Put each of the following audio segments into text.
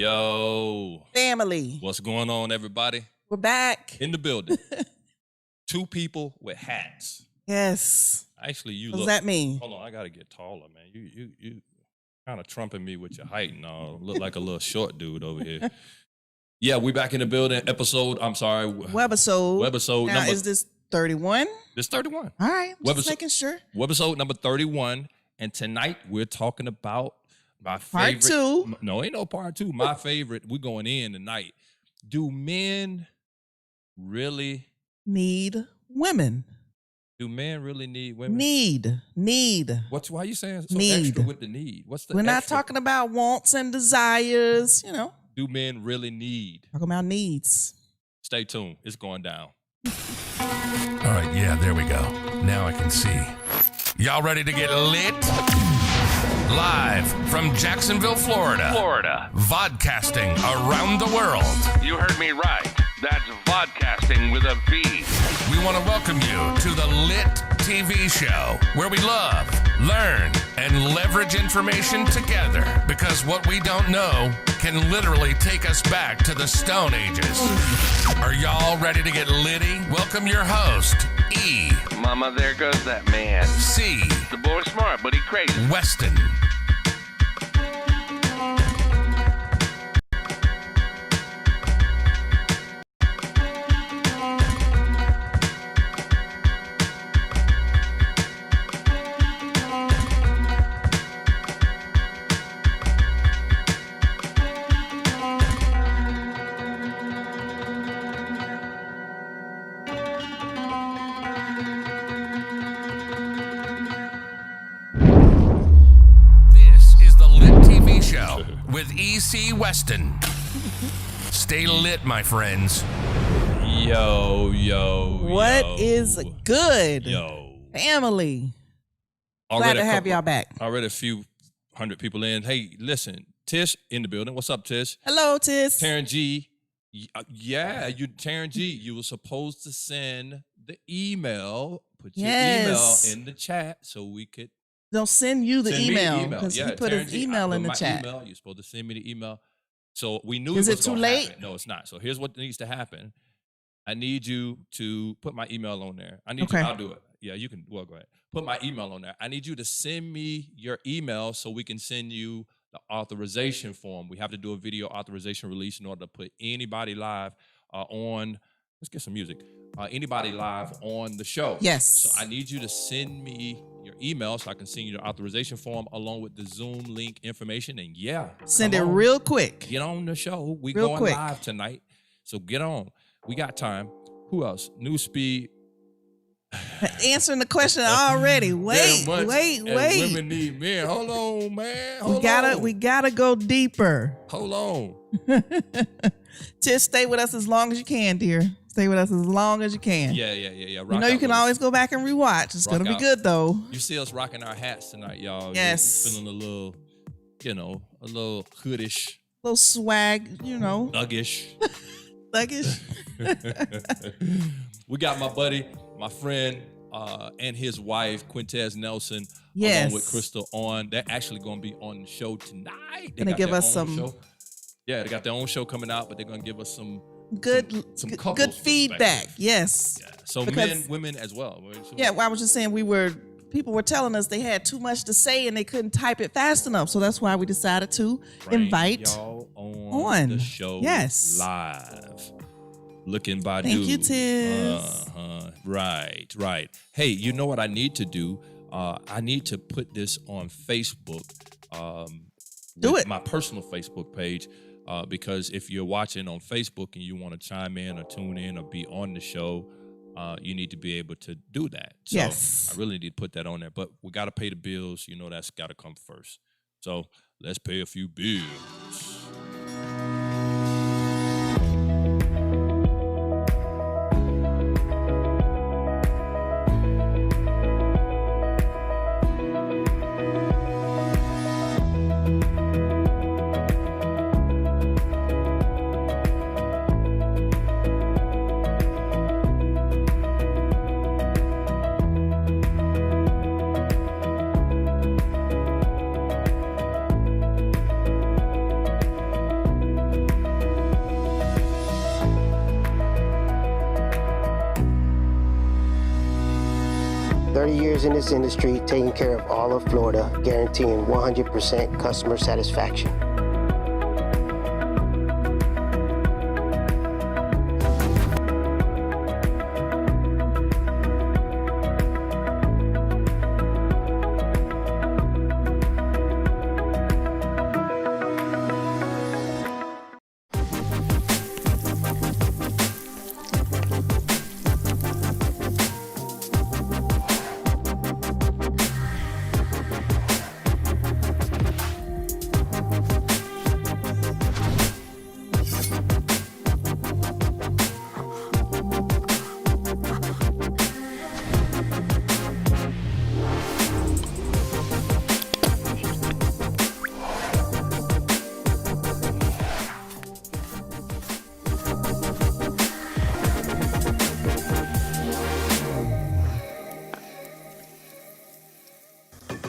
Yo. Family. What's going on, everybody? We're back. In the building. Two people with hats. Yes. Actually, you what look. What does that mean? Hold on, I got to get taller, man. You kind of trumping me with your height and all. Look like a little short dude over here. Yeah, we back in the building. Webisode. Now, is this 31? This 31. All right, just making sure. Webisode number 31. And tonight we're talking about my favorite. Part 2. No, ain't no part 2. My favorite. We're going in tonight. Do men really need women? Do men really need women? Need. Why are you saying so need. extra with the need? What's the We're not extra? talking about wants and desires, Do men really need? Talking about needs. Stay tuned. It's going down. All right, yeah, there we go. Now I can see. Y'all ready to get lit? Live from Jacksonville, Florida. Vodcasting around the world. You heard me right. That's vodcasting with a V. We want to welcome you to the LiT TV show, where we love, learn, and leverage information together. Because what we don't know can literally take us back to the Stone Ages. Are y'all ready to get litty? Welcome your host, E. Mama, there goes that man. C. The boy's smart, but he crazy. Weston. With E.C. Weston. Stay lit, my friends. Yo. What is good? Yo. Family. Glad to have y'all back. Already a few hundred people in. Hey, listen, Tish in the building. What's up, Tish? Hello, Tish. Taryn G. Taryn G. You were supposed to send the email. Put your email in the chat so we could. They'll send you the email because he put Taryn his G, email in the chat. You're supposed to send me the email. So we knew Is it was it too late? Happen. No, it's not. So here's what needs to happen. I need you to put my email on there. I'll do it. Yeah, you can. Well, go ahead. Put my email on there. I need you to send me your email so we can send you the authorization form. We have to do a video authorization release in order to put anybody live on. Let's get some music. Anybody live on the show. Yes. So I need you to send me your email so I can send you the authorization form along with the Zoom link information. And send it real quick. Get on the show. We real going quick. live tonight. So get on. We got time. Who else? Newspeed. Answering the question already. Wait. Women need men. Hold on, man. We gotta go deeper. Hold on. Just stay with us as long as you can, dear. Stay with us as long as you can. Yeah. You can always go back and rewatch. It's going to be good, though. You see us rocking our hats tonight, y'all. Yes. You're feeling a little, a little hoodish. A little swag, Thuggish. We got my buddy, my friend, and his wife, Quintez Nelson, along with Crystal on. They're actually going to be on the show tonight. Going to give us some. Show. Yeah, they got their own show coming out, but they're going to give us some good feedback. Yes. Yeah. So men, women as well. Yeah, well, I was just saying people were telling us they had too much to say and they couldn't type it fast enough. So that's why we decided to invite y'all on the show live. Looking by Thank you, Tiz. Right. Hey, you know what I need to do? I need to put this on Facebook. Do it. My personal Facebook page. Because if you're watching on Facebook and you want to chime in or tune in or be on the show, you need to be able to do that. So yes. I really need to put that on there. But we got to pay the bills. That's got to come first. So let's pay a few bills. 30 years in this industry, taking care of all of Florida, guaranteeing 100% customer satisfaction.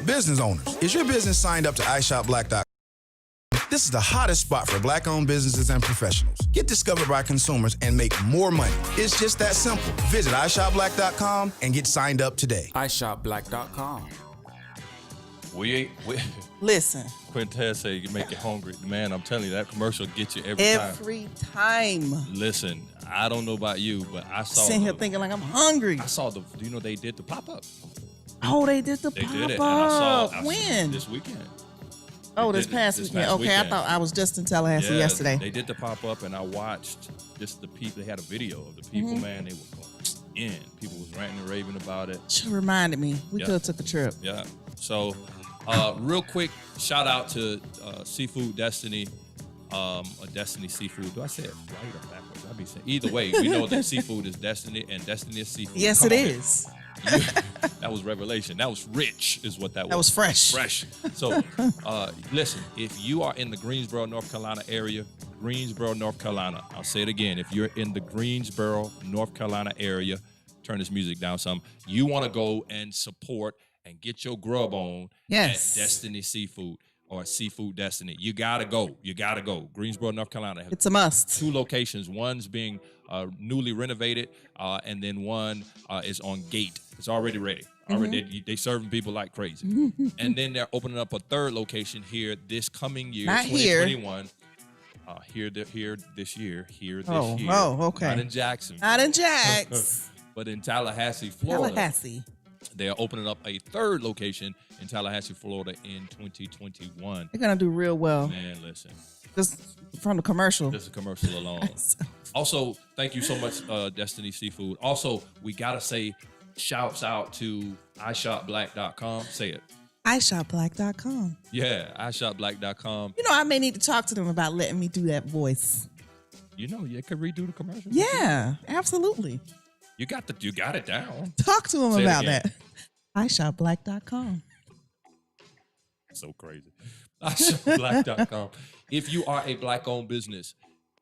Business owners, is your business signed up to iShopBlack.com? This is the hottest spot for Black-owned businesses and professionals. Get discovered by consumers and make more money. It's just that simple. Visit iShopBlack.com and get signed up today. iShopBlack.com. We Listen. Quintez say you make you hungry. Man, I'm telling you, that commercial gets you every time. Listen, I don't know about you, but I saw sitting here thinking like I'm hungry. I saw do you know they did the pop-up? Oh, they did the They pop-up. did it, and I saw when? this weekend. Oh, this past weekend. Okay, weekend. I thought I was just in Tallahassee yesterday. They did the pop-up, and I watched just the people. They had a video of the people, man. They were going in. People was ranting and raving about it. Should have reminded me. We could have took a trip. Yeah. So, real quick, shout out to Seafood Destiny, Destiny Seafood. Do I say it right or backwards? I'll be saying either way. We know that seafood is destiny, and destiny is seafood. Yes, Come it on, is. That was revelation. That was rich, is what that was. That was fresh. Fresh. So, listen, if you are in the Greensboro, North Carolina area, Greensboro, North Carolina, I'll say it again. If you're in the Greensboro, North Carolina area, turn this music down some. You want to go and support and get your grub on at Destiny Seafood or Seafood Destiny. You got to go. You got to go. Greensboro, North Carolina. It's a must. 2 locations. One's being newly renovated, and then one is on Gate. It's already ready. Already, they serving people like crazy. And then they're opening up a 3rd location here this coming year, Not 2021. Here this year. Oh, okay. Not in Jackson. Not in Jax. But in Tallahassee, Florida. Tallahassee. They are opening up a 3rd location in Tallahassee, Florida in 2021. They're going to do real well. Man, listen. Just from the commercial. Just a commercial alone. Also, thank you so much, Destiny Seafood. Also, we got to say shouts out to iShopBlack.com. Say it. iShopBlack.com. Yeah, iShopBlack.com. You know, I may need to talk to them about letting me do that voice. You know, you could redo the commercial. Yeah, absolutely. You got it down. Talk to them Say it about again. that. iShopBlack.com. So crazy. iShopBlack.com. If you are a Black-owned business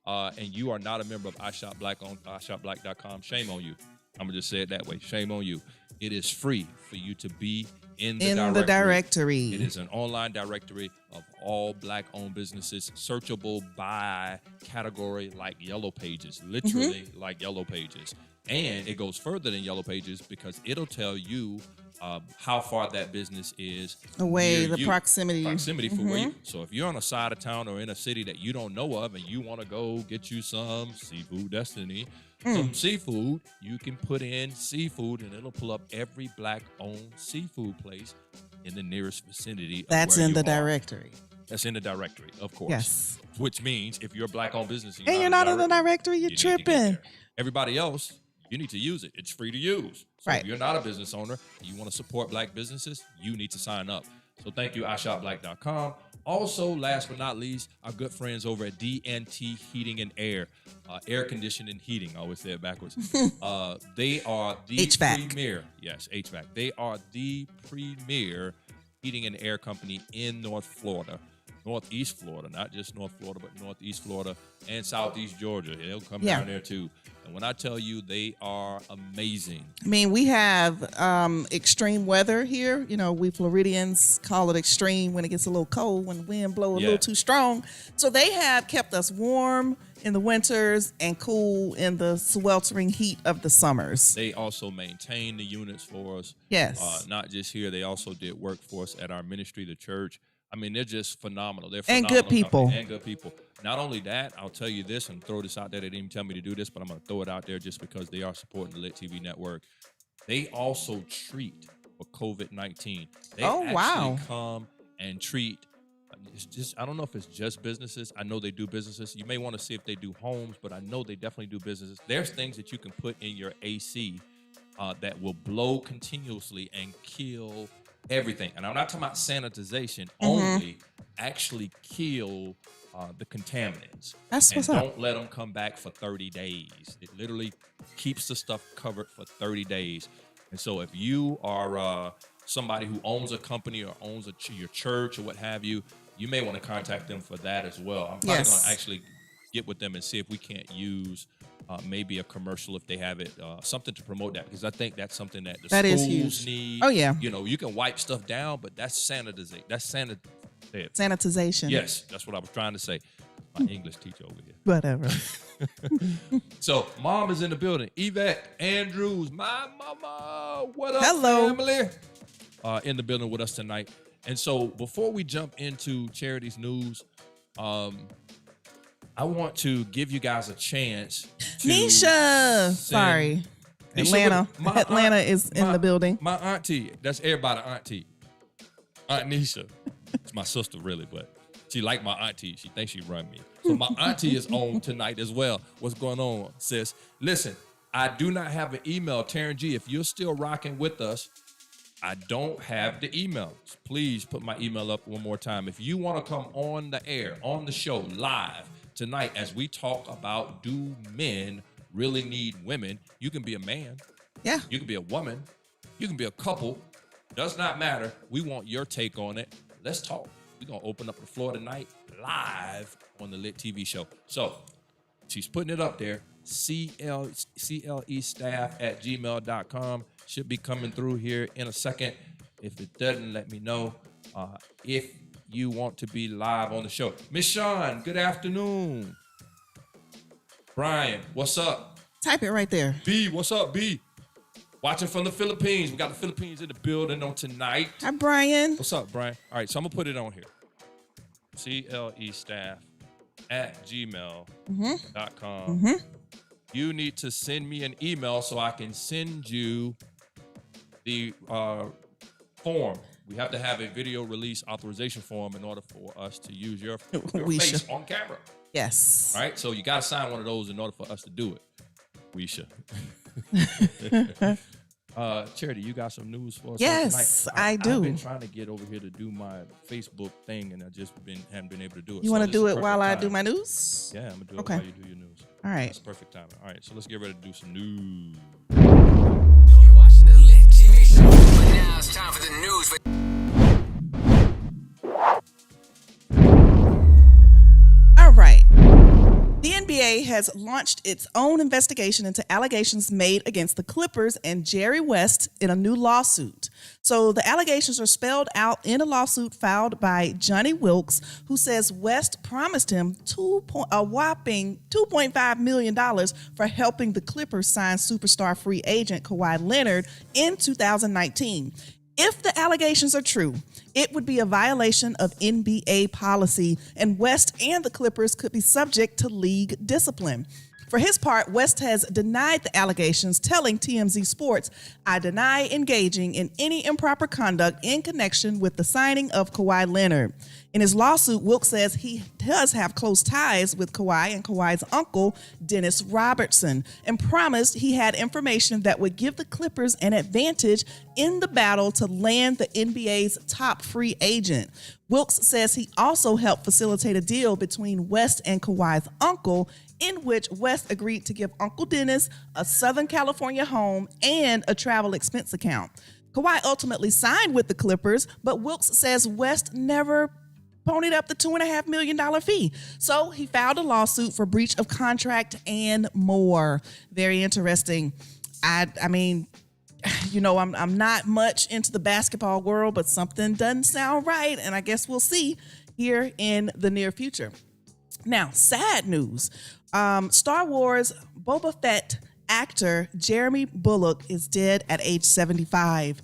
and you are not a member of iShopBlack.com, shame on you. I'm going to just say it that way. Shame on you. It is free for you to be in the directory. It is an online directory of all Black-owned businesses, searchable by category like Yellow Pages, literally like Yellow Pages. And it goes further than Yellow Pages because it'll tell you how far that business is away, near the you. proximity For where you. So if you're on a side of town or in a city that you don't know of and you want to go get you some Seafood Destiny, some seafood, you can put in seafood and it'll pull up every Black-owned seafood place in the nearest vicinity. That's of where in the you are. directory. That's in the directory, of course. Yes. Which means if you're a Black-owned business And you're not in the directory, you're you need to get tripping. there. Everybody else, you need to use it. It's free to use. So Right. if you're not a business owner and you want to support Black businesses, you need to sign up. So thank you, iShopBlack.com. Also, last but not least, our good friends over at DNT Heating and Air. Air conditioning heating. I always say it backwards. They are the HVAC. premier. Yes, HVAC. They are the premier heating and air company in North Florida. Northeast Florida, not just North Florida, but Northeast Florida and Southeast Georgia. They'll come down there too. And when I tell you they are amazing. I mean, we have extreme weather here. You know, we Floridians call it extreme when it gets a little cold, when the wind blows a little too strong. So they have kept us warm in the winters and cool in the sweltering heat of the summers. They also maintain the units for us. Yes. Not just here. They also did work for us at our ministry, the church. I mean, they're just phenomenal. They're and phenomenal good people. company, and good people. Not only that, I'll tell you this and throw this out there. They didn't even tell me to do this, but I'm going to throw it out there just because they are supporting the LiT TV network. They also treat for COVID-19. They actually come and treat. It's just, I don't know if it's just businesses. I know they do businesses. You may want to see if they do homes, but I know they definitely do businesses. There's things that you can put in your AC that will blow continuously and kill everything. And I'm not talking about sanitization only, actually kill the contaminants. That's what's up. Don't let them come back for 30 days. It literally keeps the stuff covered for 30 days. And so if you are somebody who owns a company or owns your church or what have you, you may want to contact them for that as well. I'm probably going to actually get with them and see if we can't use maybe a commercial if they have it, something to promote that, because I think that's something that the schools need. Oh, yeah. You know, you can wipe stuff down, but that's sanitization. That's sanitization. Yes, that's what I was trying to say. My English teacher over here. Whatever. So, Mom is in the building. Yvette Andrews, my mama. What up, Hello. family? In the building with us tonight. And so, before we jump into Charity's news, I want to give you guys a chance to Nisha. Sorry. Nisha, Atlanta is in the building. My auntie. That's everybody auntie. Aunt Nisha. It's my sister, really, but she like my auntie. She thinks she run me. So my auntie is on tonight as well. What's going on, sis? Listen, I do not have an email. Taryn G, if you're still rocking with us, I don't have the email. Please put my email up one more time. If you want to come on the air, on the show, live tonight as we talk about, do men really need women? You can be a man. Yeah. You can be a woman. You can be a couple. Does not matter. We want your take on it. Let's talk. We're going to open up the floor tonight live on the LiT TV show. So she's putting it up there. CLEstaff@gmail.com. Should be coming through here in a second. If it doesn't, let me know if you want to be live on the show. Miss Sean, good afternoon. Brian, what's up? Type it right there. B, what's up, B? Watching from the Philippines. We got the Philippines in the building on tonight. Hi, Brian. What's up, Brian? All right, so I'm going to put it on here. CLEstaff@gmail.com. You need to send me an email so I can send you the form. We have to have a video release authorization form in order for us to use your face on camera. Yes. All right, so you got to sign one of those in order for us to do it. We should. Charity, you got some news for us? Yes, I do. I've been trying to get over here to do my Facebook thing, and I just haven't been able to do it. You want to do it while I do my news? Yeah, I'm gonna do it while you do your news. All right. That's perfect timing. All right, so let's get ready to do some news. You're watching the LiT TV show, but now it's time for the news. All right. The NBA has launched its own investigation into allegations made against the Clippers and Jerry West in a new lawsuit. So the allegations are spelled out in a lawsuit filed by Johnny Wilkes, who says West promised him a whopping $2.5 million for helping the Clippers sign superstar free agent Kawhi Leonard in 2019. If the allegations are true, it would be a violation of NBA policy, and West and the Clippers could be subject to league discipline. For his part, West has denied the allegations, telling TMZ Sports, "I deny engaging in any improper conduct in connection with the signing of Kawhi Leonard." In his lawsuit, Wilkes says he does have close ties with Kawhi and Kawhi's uncle, Dennis Robertson, and promised he had information that would give the Clippers an advantage in the battle to land the NBA's top free agent. Wilkes says he also helped facilitate a deal between West and Kawhi's uncle, in which West agreed to give Uncle Dennis a Southern California home and a travel expense account. Kawhi ultimately signed with the Clippers, but Wilkes says West never ponied up the $2.5 million fee. So he filed a lawsuit for breach of contract and more. Very interesting. I mean, you know, I'm not much into the basketball world, but something doesn't sound right, and I guess we'll see here in the near future. Now, sad news. Star Wars Boba Fett actor Jeremy Bulloch is dead at age 75.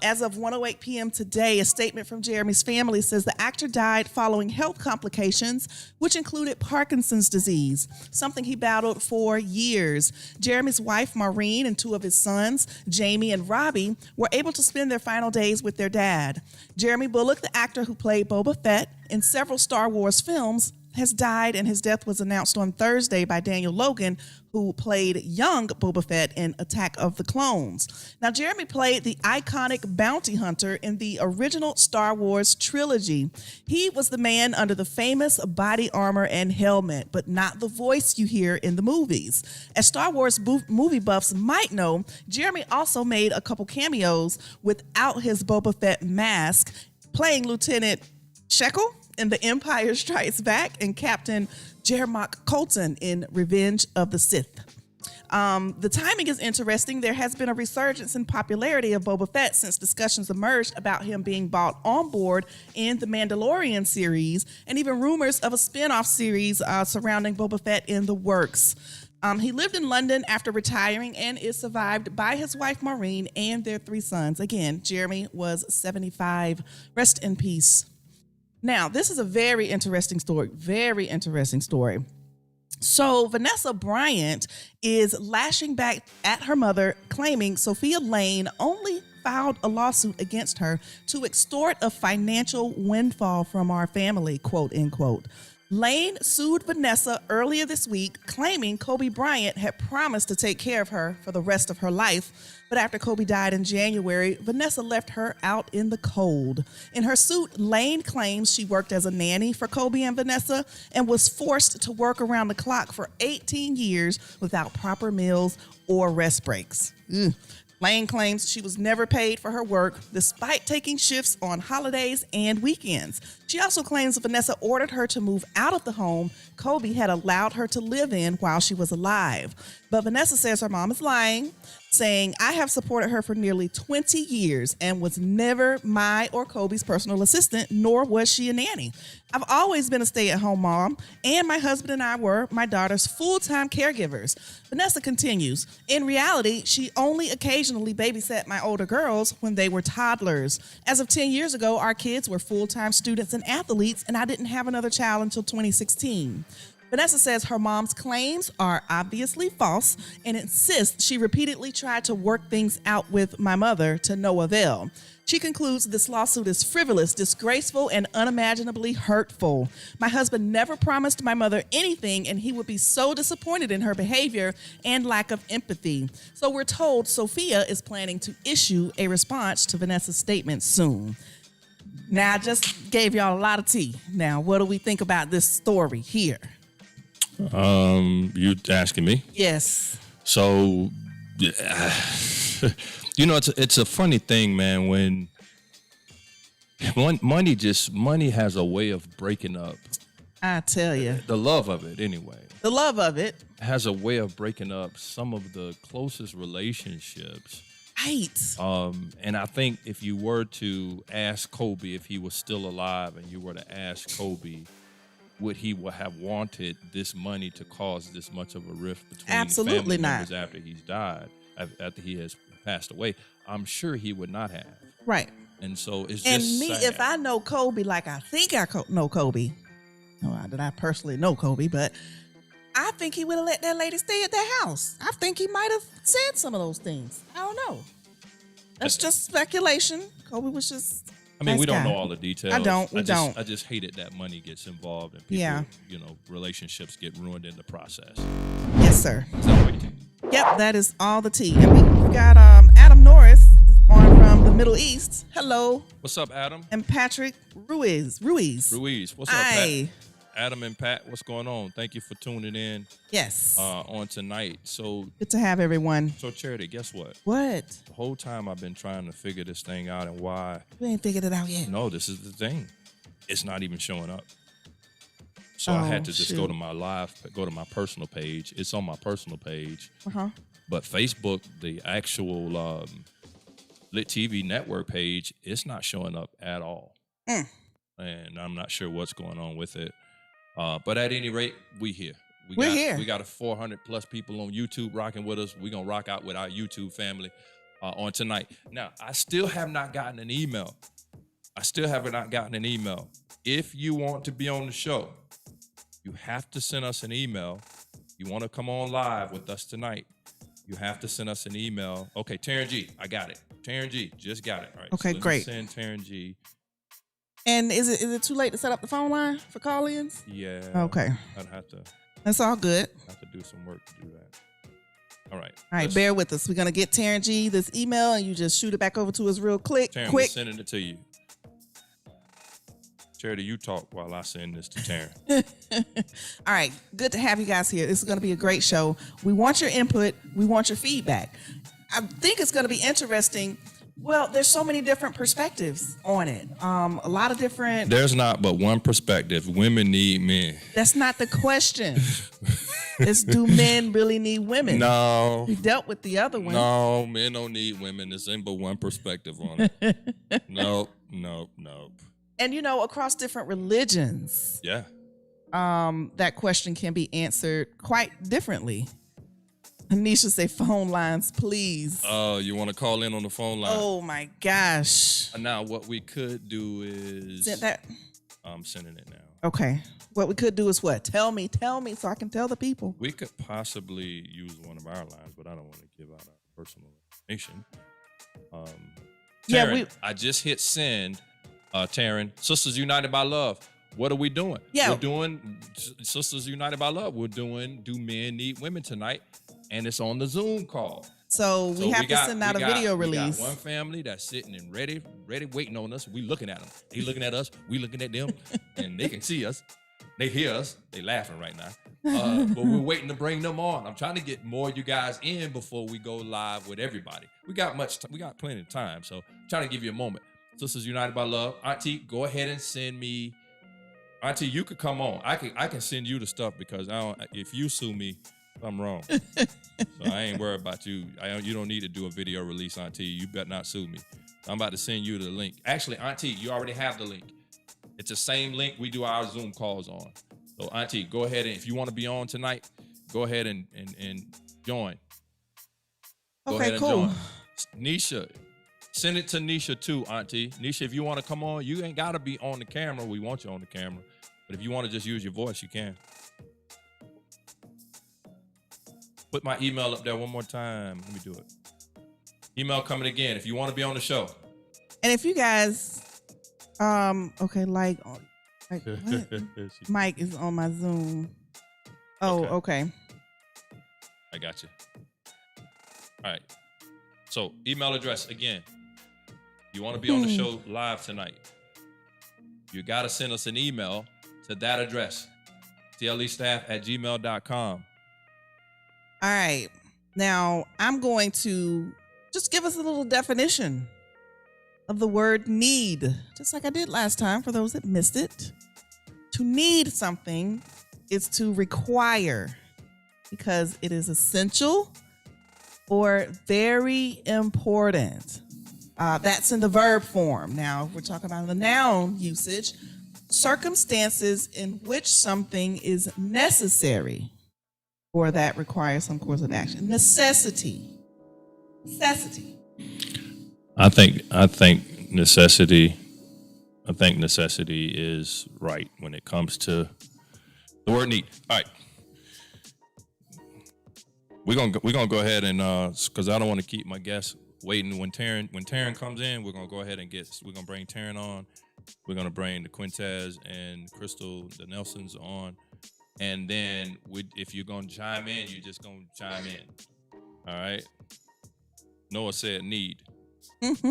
As of 1:08 p.m. today, a statement from Jeremy's family says the actor died following health complications, which included Parkinson's disease, something he battled for years. Jeremy's wife, Maureen, and two of his sons, Jamie and Robbie, were able to spend their final days with their dad. Jeremy Bulloch, the actor who played Boba Fett in several Star Wars films, has died, and his death was announced on Thursday by Daniel Logan, who played young Boba Fett in Attack of the Clones. Now, Jeremy played the iconic bounty hunter in the original Star Wars trilogy. He was the man under the famous body armor and helmet, but not the voice you hear in the movies. As Star Wars movie buffs might know, Jeremy also made a couple cameos without his Boba Fett mask, playing Lieutenant Shekel in The Empire Strikes Back and Captain Jermok Colton in Revenge of the Sith. The timing is interesting. There has been a resurgence in popularity of Boba Fett since discussions emerged about him being brought on board in the Mandalorian series, and even rumors of a spin-off series surrounding Boba Fett in the works. He lived in London after retiring and is survived by his wife Maureen and their 3 sons. Again, Jeremy was 75. Rest in peace. Now, this is a very interesting story. Very interesting story. So Vanessa Bryant is lashing back at her mother, claiming Sophia Lane only filed a lawsuit against her to extort a financial windfall from our family, quote, end quote. Lane sued Vanessa earlier this week, claiming Kobe Bryant had promised to take care of her for the rest of her life. But after Kobe died in January, Vanessa left her out in the cold. In her suit, Lane claims she worked as a nanny for Kobe and Vanessa and was forced to work around the clock for 18 years without proper meals or rest breaks. Lane claims she was never paid for her work, despite taking shifts on holidays and weekends. She also claims Vanessa ordered her to move out of the home Kobe had allowed her to live in while she was alive. But Vanessa says her mom is lying, saying, I have supported her for nearly 20 years and was never my or Kobe's personal assistant, nor was she a nanny. I've always been a stay-at-home mom, and my husband and I were my daughter's full-time caregivers. Vanessa continues, in reality, she only occasionally babysat my older girls when they were toddlers. As of 10 years ago, our kids were full-time students and athletes, and I didn't have another child until 2016. Vanessa says her mom's claims are obviously false and insists she repeatedly tried to work things out with my mother to no avail. She concludes this lawsuit is frivolous, disgraceful, and unimaginably hurtful. My husband never promised my mother anything, and he would be so disappointed in her behavior and lack of empathy. So we're told Sophia is planning to issue a response to Vanessa's statement soon. Now, I just gave y'all a lot of tea. Now, what do we think about this story here? You asking me? Yes. So, it's a funny thing, man, when money has a way of breaking up. I tell you. The love of it, anyway. The love of it. Has a way of breaking up some of the closest relationships. Right. And I think if you were to ask Kobe if he was still alive and you were to ask Kobe, would he have wanted this money to cause this much of a rift between Absolutely family members not. after he's died, after he has passed away? I'm sure he would not have. Right. And so it's And just me, sad. if I know Kobe like I think I know Kobe, no, that I personally know Kobe, but I think he would have let that lady stay at that house. I think he might have said some of those things. I don't know. That's just speculation. Kobe was just. I mean, nice we don't guy. know all the details. I just hated that money gets involved and people, Yeah. Relationships get ruined in the process. Yes, sir. Is that what you think? Yep, that is all the tea. And we've got Adam Norris on from the Middle East. Hello. What's up, Adam? And Patrick Ruiz. What's up, Hi. Pat? Adam and Pat, what's going on? Thank you for tuning in Yes. on tonight. So, Good to have everyone. Charity, guess what? What? The whole time I've been trying to figure this thing out and why. We ain't figured it out yet. No, this is the thing. It's not even showing up. So I had to just go to my personal page. It's on my personal page. Uh-huh. But Facebook, the actual LiT TV network page, it's not showing up at all. And I'm not sure what's going on with it. But at any rate, we here. We're here. We got a 400 plus people on YouTube rocking with us. We're going to rock out with our YouTube family on tonight. Now, I still have not gotten an email. If you want to be on the show, you have to send us an email. You want to come on live with us tonight, you have to send us an email. Okay, Taryn G, I got it. Taryn G, just got it. All right. Okay, so great. Send Taryn G. And is it too late to set up the phone line for call-ins? Yeah. Okay. I'd have to That's all good. do some work to do that. All right. All right, bear with us. We're going to get Taryn G this email, and you just shoot it back over to us real quick. Taryn, we're sending it to you. Charity, you talk while I send this to Taryn. All right, good to have you guys here. This is going to be a great show. We want your input. We want your feedback. I think it's going to be interesting. Well, there's so many different perspectives on it. A lot of different. There's not but one perspective. Women need men. That's not the question. It's do men really need women? No. We dealt with the other one. No, men don't need women. There's ain't but one perspective on it. Nope. And across different religions, Yeah. that question can be answered quite differently. Anisha say phone lines, please. Oh, you want to call in on the phone line? Oh my gosh. Now, what we could do is Send that. I'm sending it now. Okay. What we could do is what? Tell me so I can tell the people. We could possibly use one of our lines, but I don't want to give out our personal information. Yeah, Taryn, I just hit send. Taryn, Sisters United by Love. What are we doing? Yeah. We're doing Sisters United by Love. We're doing Do Men Need Women tonight, and it's on the Zoom call. So we have to send out a video release. We got one family that's sitting and ready, waiting on us. We looking at them. They looking at us. We looking at them, and they can see us. They hear us. They laughing right now. But we're waiting to bring them on. I'm trying to get more of you guys in before we go live with everybody. We got plenty of time, so I'm trying to give you a moment. Sisters United by Love. Auntie, go ahead and send me. Auntie, you could come on. I can send you the stuff because if you sue me, I'm wrong. So I ain't worried about you. You don't need to do a video release, Auntie. You better not sue me. I'm about to send you the link. Actually, Auntie, you already have the link. It's the same link we do our Zoom calls on. So Auntie, go ahead and if you want to be on tonight, go ahead and join. Go ahead and join. Nisha, send it to Nisha too, Auntie. Nisha, if you want to come on, you ain't got to be on the camera. We want you on the camera. But if you want to just use your voice, you can. Put my email up there one more time. Let me do it. Email coming again if you want to be on the show. And if you guys, okay, like what? Mike is on my Zoom. Oh, okay. I got you. All right. So email address again. You want to be on the show live tonight. You got to send us an email to that address. tlestaff@gmail.com. All right. Now, I'm going to just give us a little definition of the word need, just like I did last time for those that missed it. To need something is to require because it is essential or very important. That's in the verb form. Now, we're talking about the noun usage. Circumstances in which something is necessary or that requires some course of action. Necessity. I think necessity is right when it comes to the word need. All right. We're gonna go ahead and because I don't want to keep my guests waiting. When Taryn comes in, we're gonna go ahead and we're gonna bring Taryn on. We're gonna bring the Quintez and Crystal, the Nelsons on. And then if you're going to chime in, you're just going to chime in. All right? Noah said need. Hadn't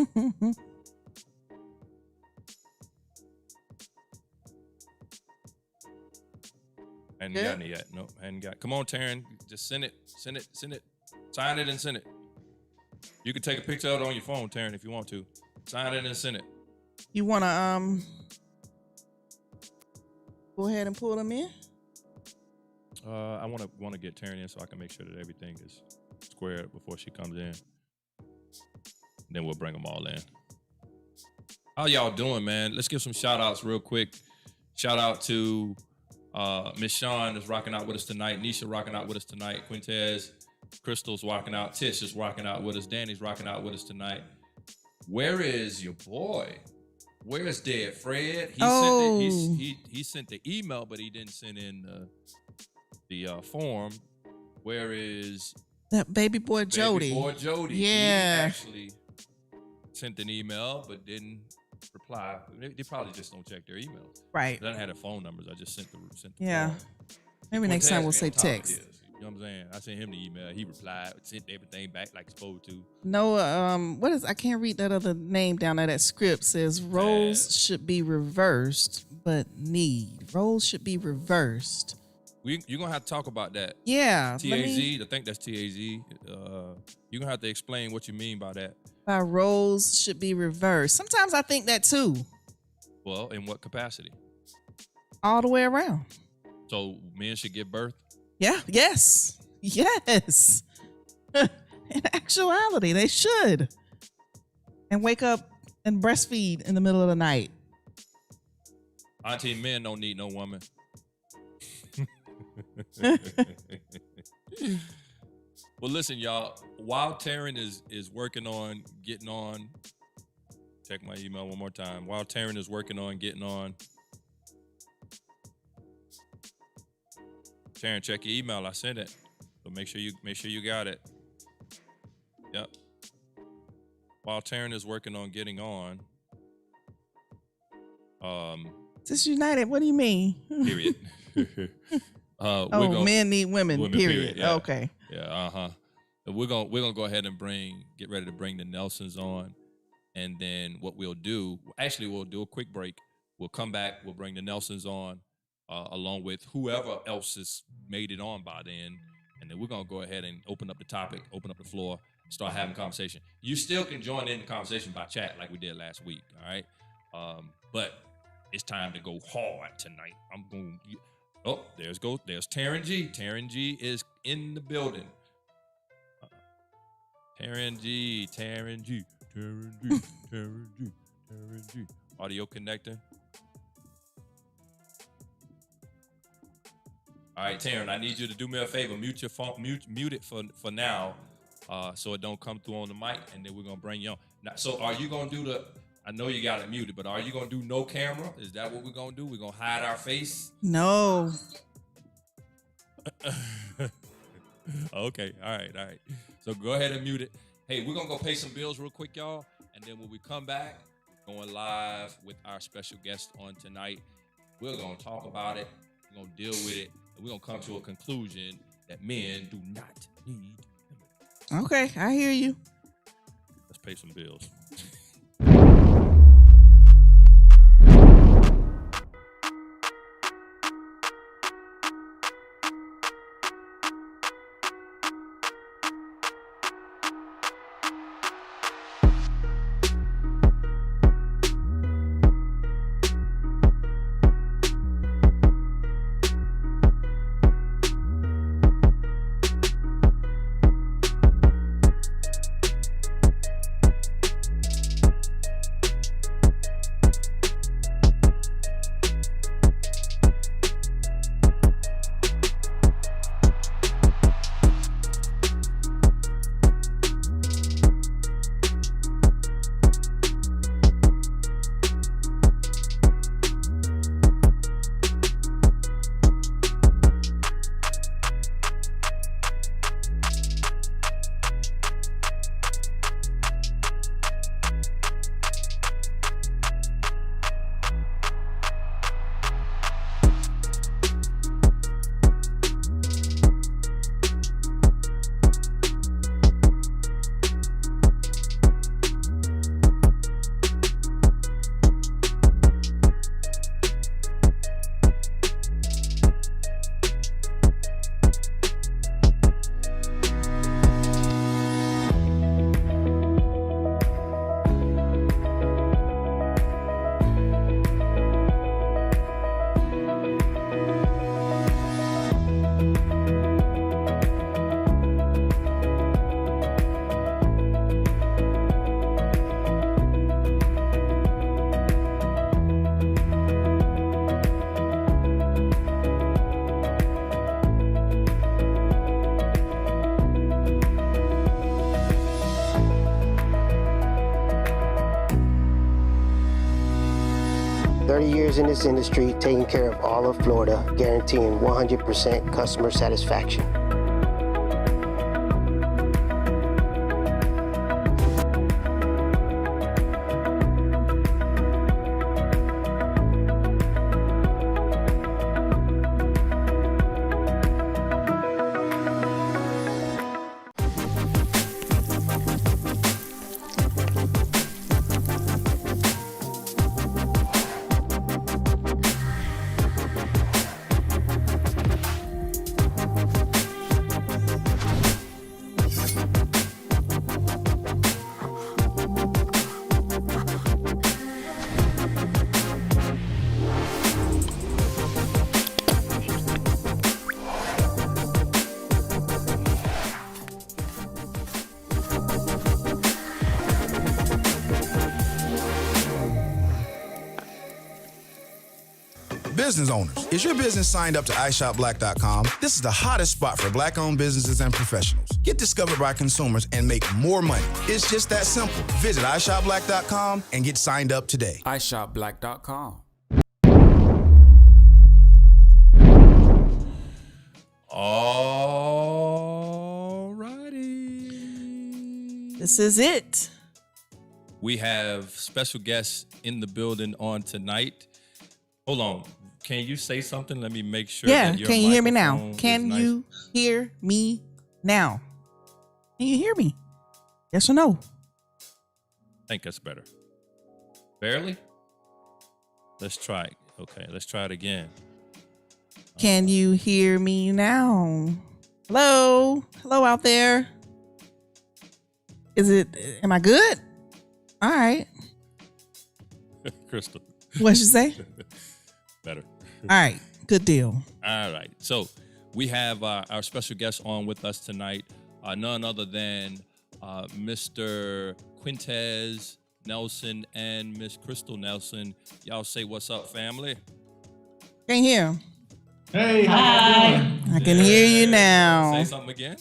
gotten it yet. Nope, hadn't got it. Come on, Taryn. Just send it. Sign it and send it. You can take a picture of it on your phone, Taryn, if you want to. Sign it and send it. You want to go ahead and pull them in? I want to get Taryn in so I can make sure that everything is squared before she comes in. Then we'll bring them all in. How y'all doing, man? Let's give some shout outs real quick. Shout out to Miss Shawn is rocking out with us tonight. Nisha rocking out with us tonight. Quintez, Crystal's rocking out. Tish is rocking out with us. Danny's rocking out with us tonight. Where is your boy? Where is Dead Fred? He sent the email, but he didn't send in the form. Where is that baby boy Jody? Baby boy Jody. Yeah. He actually sent an email, but didn't reply. They probably just don't check their emails. Right. I don't have their phone numbers. I just sent the yeah. form. Maybe next time we'll say text. You know what I'm saying? I sent him the email. He replied, sent everything back like it's supposed to. No, what is? I can't read that other name down there. That script says roles should be reversed, but roles should be reversed. You're gonna have to talk about that. Yeah. TAZ, I think that's TAZ. You're gonna have to explain what you mean by that. By roles should be reversed. Sometimes I think that too. Well, in what capacity? All the way around. So men should give birth? Yeah. Yes. In actuality, they should. And wake up and breastfeed in the middle of the night. Auntie, men don't need no woman. Well, listen, y'all. While Taryn is working on getting on, check my email one more time. While Taryn is working on getting on, Taryn, check your email. I sent it, so make sure you got it. Yep. While Taryn is working on getting on, Just United. What do you mean? Period. Men need women. Period. Yeah. Okay. Yeah. We're gonna go ahead and get ready to bring the Nelsons on, and then what we'll do. Actually, we'll do a quick break. We'll come back. We'll bring the Nelsons on, along with whoever else has made it on by then, and then we're gonna go ahead and open up the topic, open up the floor, start having conversation. You still can join in the conversation by chat like we did last week. All right, but it's time to go hard tonight. I'm going. Oh, there's Taryn G. Taryn G is in the building. Taryn G. Audio connector. All right, Taryn, I need you to do me a favor. Mute your phone. Mute it for now, so it don't come through on the mic, and then we're gonna bring you on. Now, so are you gonna do the? I know you got it muted, but are you gonna do no camera? Is that what we're gonna do? We're gonna hide our face? No. Okay. All right. So go ahead and mute it. Hey, we're gonna go pay some bills real quick, y'all, and then when we come back, going live with our special guest on tonight. We're gonna talk about it. We're gonna deal with it, and we're gonna come to a conclusion that men do not need women. Okay, I hear you. Let's pay some bills. 30 years in this industry, taking care of all of Florida, guaranteeing 100% customer satisfaction. Business owners, is your business signed up to iShopBlack.com? This is the hottest spot for Black-owned businesses and professionals. Get discovered by consumers and make more money. It's just that simple. Visit iShopBlack.com and get signed up today. iShopBlack.com. All righty. This is it. We have special guests in the building on tonight. Hold on. Can you say something? Let me make sure. Yeah. That your Can you hear me now? microphone Can is nice. you hear me now? Can you hear me? Yes or no? I think that's better. Barely? Let's try it. Okay, let's try it again. Can you hear me now? Hello? Hello out there? Am I good? All right. Crystal. What'd you say? Better. All right. Good deal. All right. So we have our special guest on with us tonight. None other than Mr. Quintez Nelson and Miss Crystal Nelson. Y'all say what's up, family. Can't hear him. Hey, how y'all doing? I can hear you now. Say something again.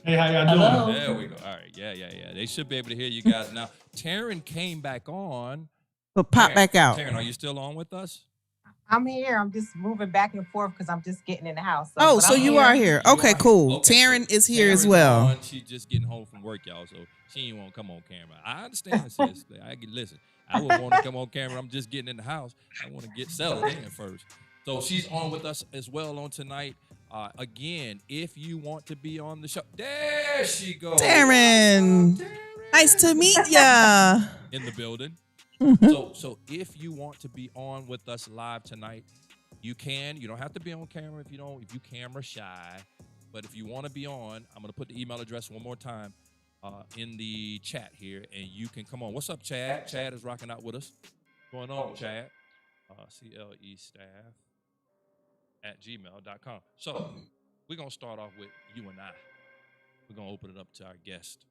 Hey, how y'all doing? There we go. All right. Yeah. They should be able to hear you guys now. Taryn came back on. But pop back out. Taryn, are you still on with us? I'm here. I'm just moving back and forth because I'm just getting in the house. So I'm you are here. Okay, cool. Okay, Taryn is here Taryn's as well. on. She's just getting home from work, y'all, so she ain't want to come on camera. I understand, sis. Listen, I would want to come on camera. I'm just getting in the house. I want to get settled in first. So she's on with us as well on tonight. Again, if you want to be on the show, there she goes. Taryn. Nice to meet ya. In the building. So if you want to be on with us live tonight, you can. You don't have to be on camera if you camera shy. But if you want to be on, I'm going to put the email address one more time in the chat here, and you can come on. What's up, Chad? Chad is rocking out with us. What's going on, Chad? CLEstaff@gmail.com. So we're going to start off with you and I. We're going to open it up to our guest.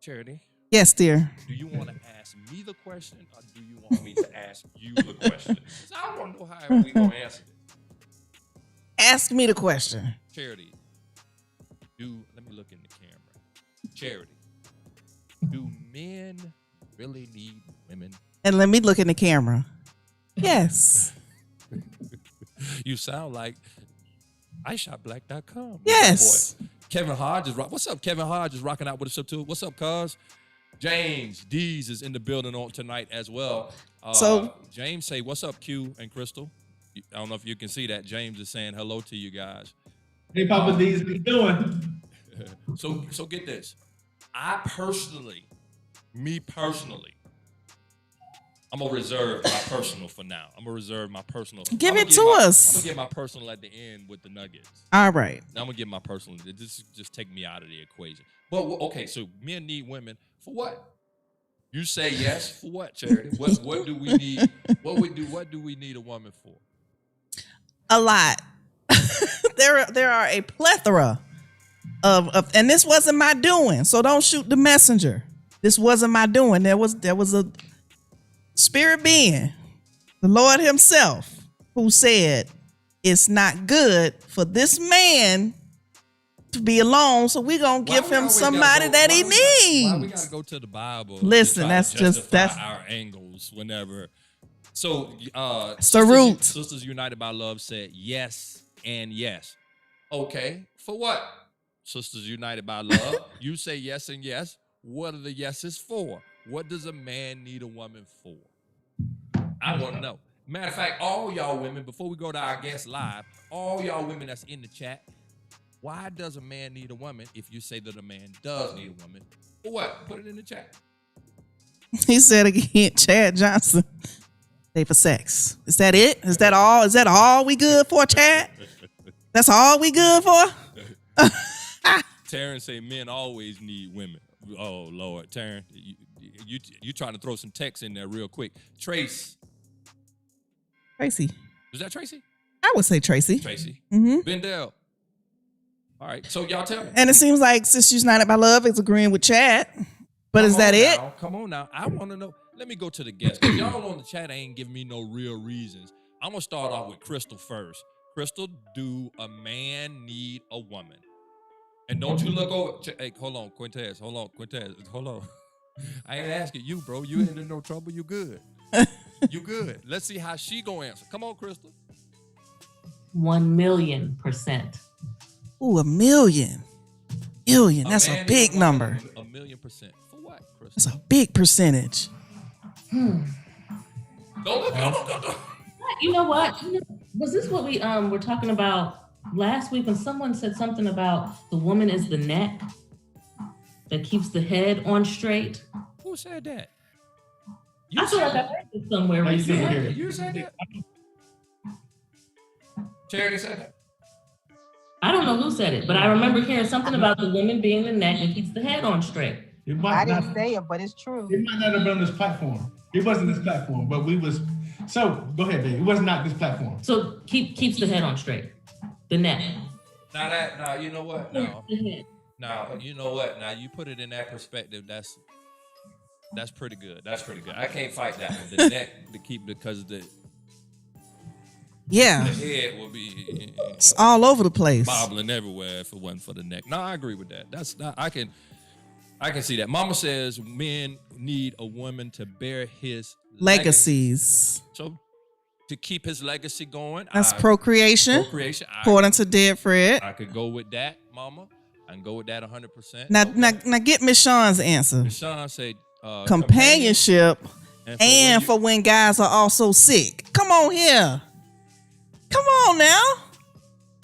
Charity. Yes, dear. Do you want to ask me the question, or do you want me to ask you the question? 'Cause I don't know how we gonna answer this. Ask me the question. Charity, let me look in the camera. Charity, do men really need women? And let me look in the camera. Yes. You sound like iShopBlack.com. Yes. Boy. Kevin Hodge is what's up? Kevin Hodge is rocking out with us up too. What's up, cuz? James Dees is in the building on tonight as well. So James say, what's up, Q and Crystal? I don't know if you can see that. James is saying hello to you guys. Hey, Papa D's, how you doing? So get this. Me personally, I'm going to reserve my personal for now. I'm going to reserve my personal. Give it to us. I'm going to get my personal at the end with the nuggets. All right. I'm going to get my personal. This just take me out of the equation. But, okay, so men need women for what? You say yes for what, Charity? What do we need? What do we need a woman for? A lot. There are a plethora of and this wasn't my doing. So don't shoot the messenger. This wasn't my doing. There was a spirit being, the Lord himself, who said it's not good for this man to be alone, so we're going to give him somebody that he needs. Why we got to go to the Bible? Listen, that's our angles whenever. So, it's the root. Sisters United by Love said yes and yes. Okay, for what? Sisters United by Love, you say yes and yes. What are the yeses for? What does a man need a woman for? I want to know. Matter of fact, all y'all women, before we go to our guest live, all y'all women that's in the chat, why does a man need a woman if you say that a man does need a woman? For what? Put it in the chat. He said again, Chad Johnson, they for sex. Is that it? Is that all? Is that all we good for, Chad? That's all we good for? Taryn say men always need women. Oh, Lord. Taryn, you trying to throw some text in there real quick. Tracy. Was that Tracy? I would say Tracy. Tracy. Mm-hmm. Bendel. All right, so y'all tell me. And it seems like Sisters United by Love is agreeing with Chad. But is that it? Come on now. I want to know. Let me go to the guests. Because y'all on the chat ain't giving me no real reasons. I'm going to start off with Crystal first. Crystal, do a man need a woman? And don't you look over. Hey, hold on, Quintez. Hold on. I ain't asking you, bro. You ain't in no trouble. You good. You good. Let's see how she gonna answer. Come on, Crystal. 1,000,000%. Ooh, 1,000,000. Million. That's a big number. 1,000,000%. For what, Crystal? That's a big percentage. Don't look. You know what? Was this what we were talking about last week when someone said something about the woman is the neck that keeps the head on straight? Who said that? I feel like I heard it somewhere recently. You said that? Charity said that? I don't know who said it, but I remember hearing something about the woman being the neck that keeps the head on straight. I didn't say it, but it's true. It might not have been on this platform. It wasn't this platform, but we was. So go ahead, baby. It was not this platform. So keeps the head on straight, the neck. Now you know what? Now you know what? Now you put it in that perspective. That's pretty good. That's pretty good. I can't fight that. The neck to keep because the head will be it's all over the place, bobbling everywhere if it wasn't for the neck. No, I agree with that. That's not. I can see that. Mama says men need a woman to bear his legacies. So to keep his legacy going, that's procreation. According to Dead Fred, I could go with that, Mama. I can go with that 100%. Now get Miss Sean's answer. Miss Sean said companionship and for when guys are also sick. Come on here. Come on now.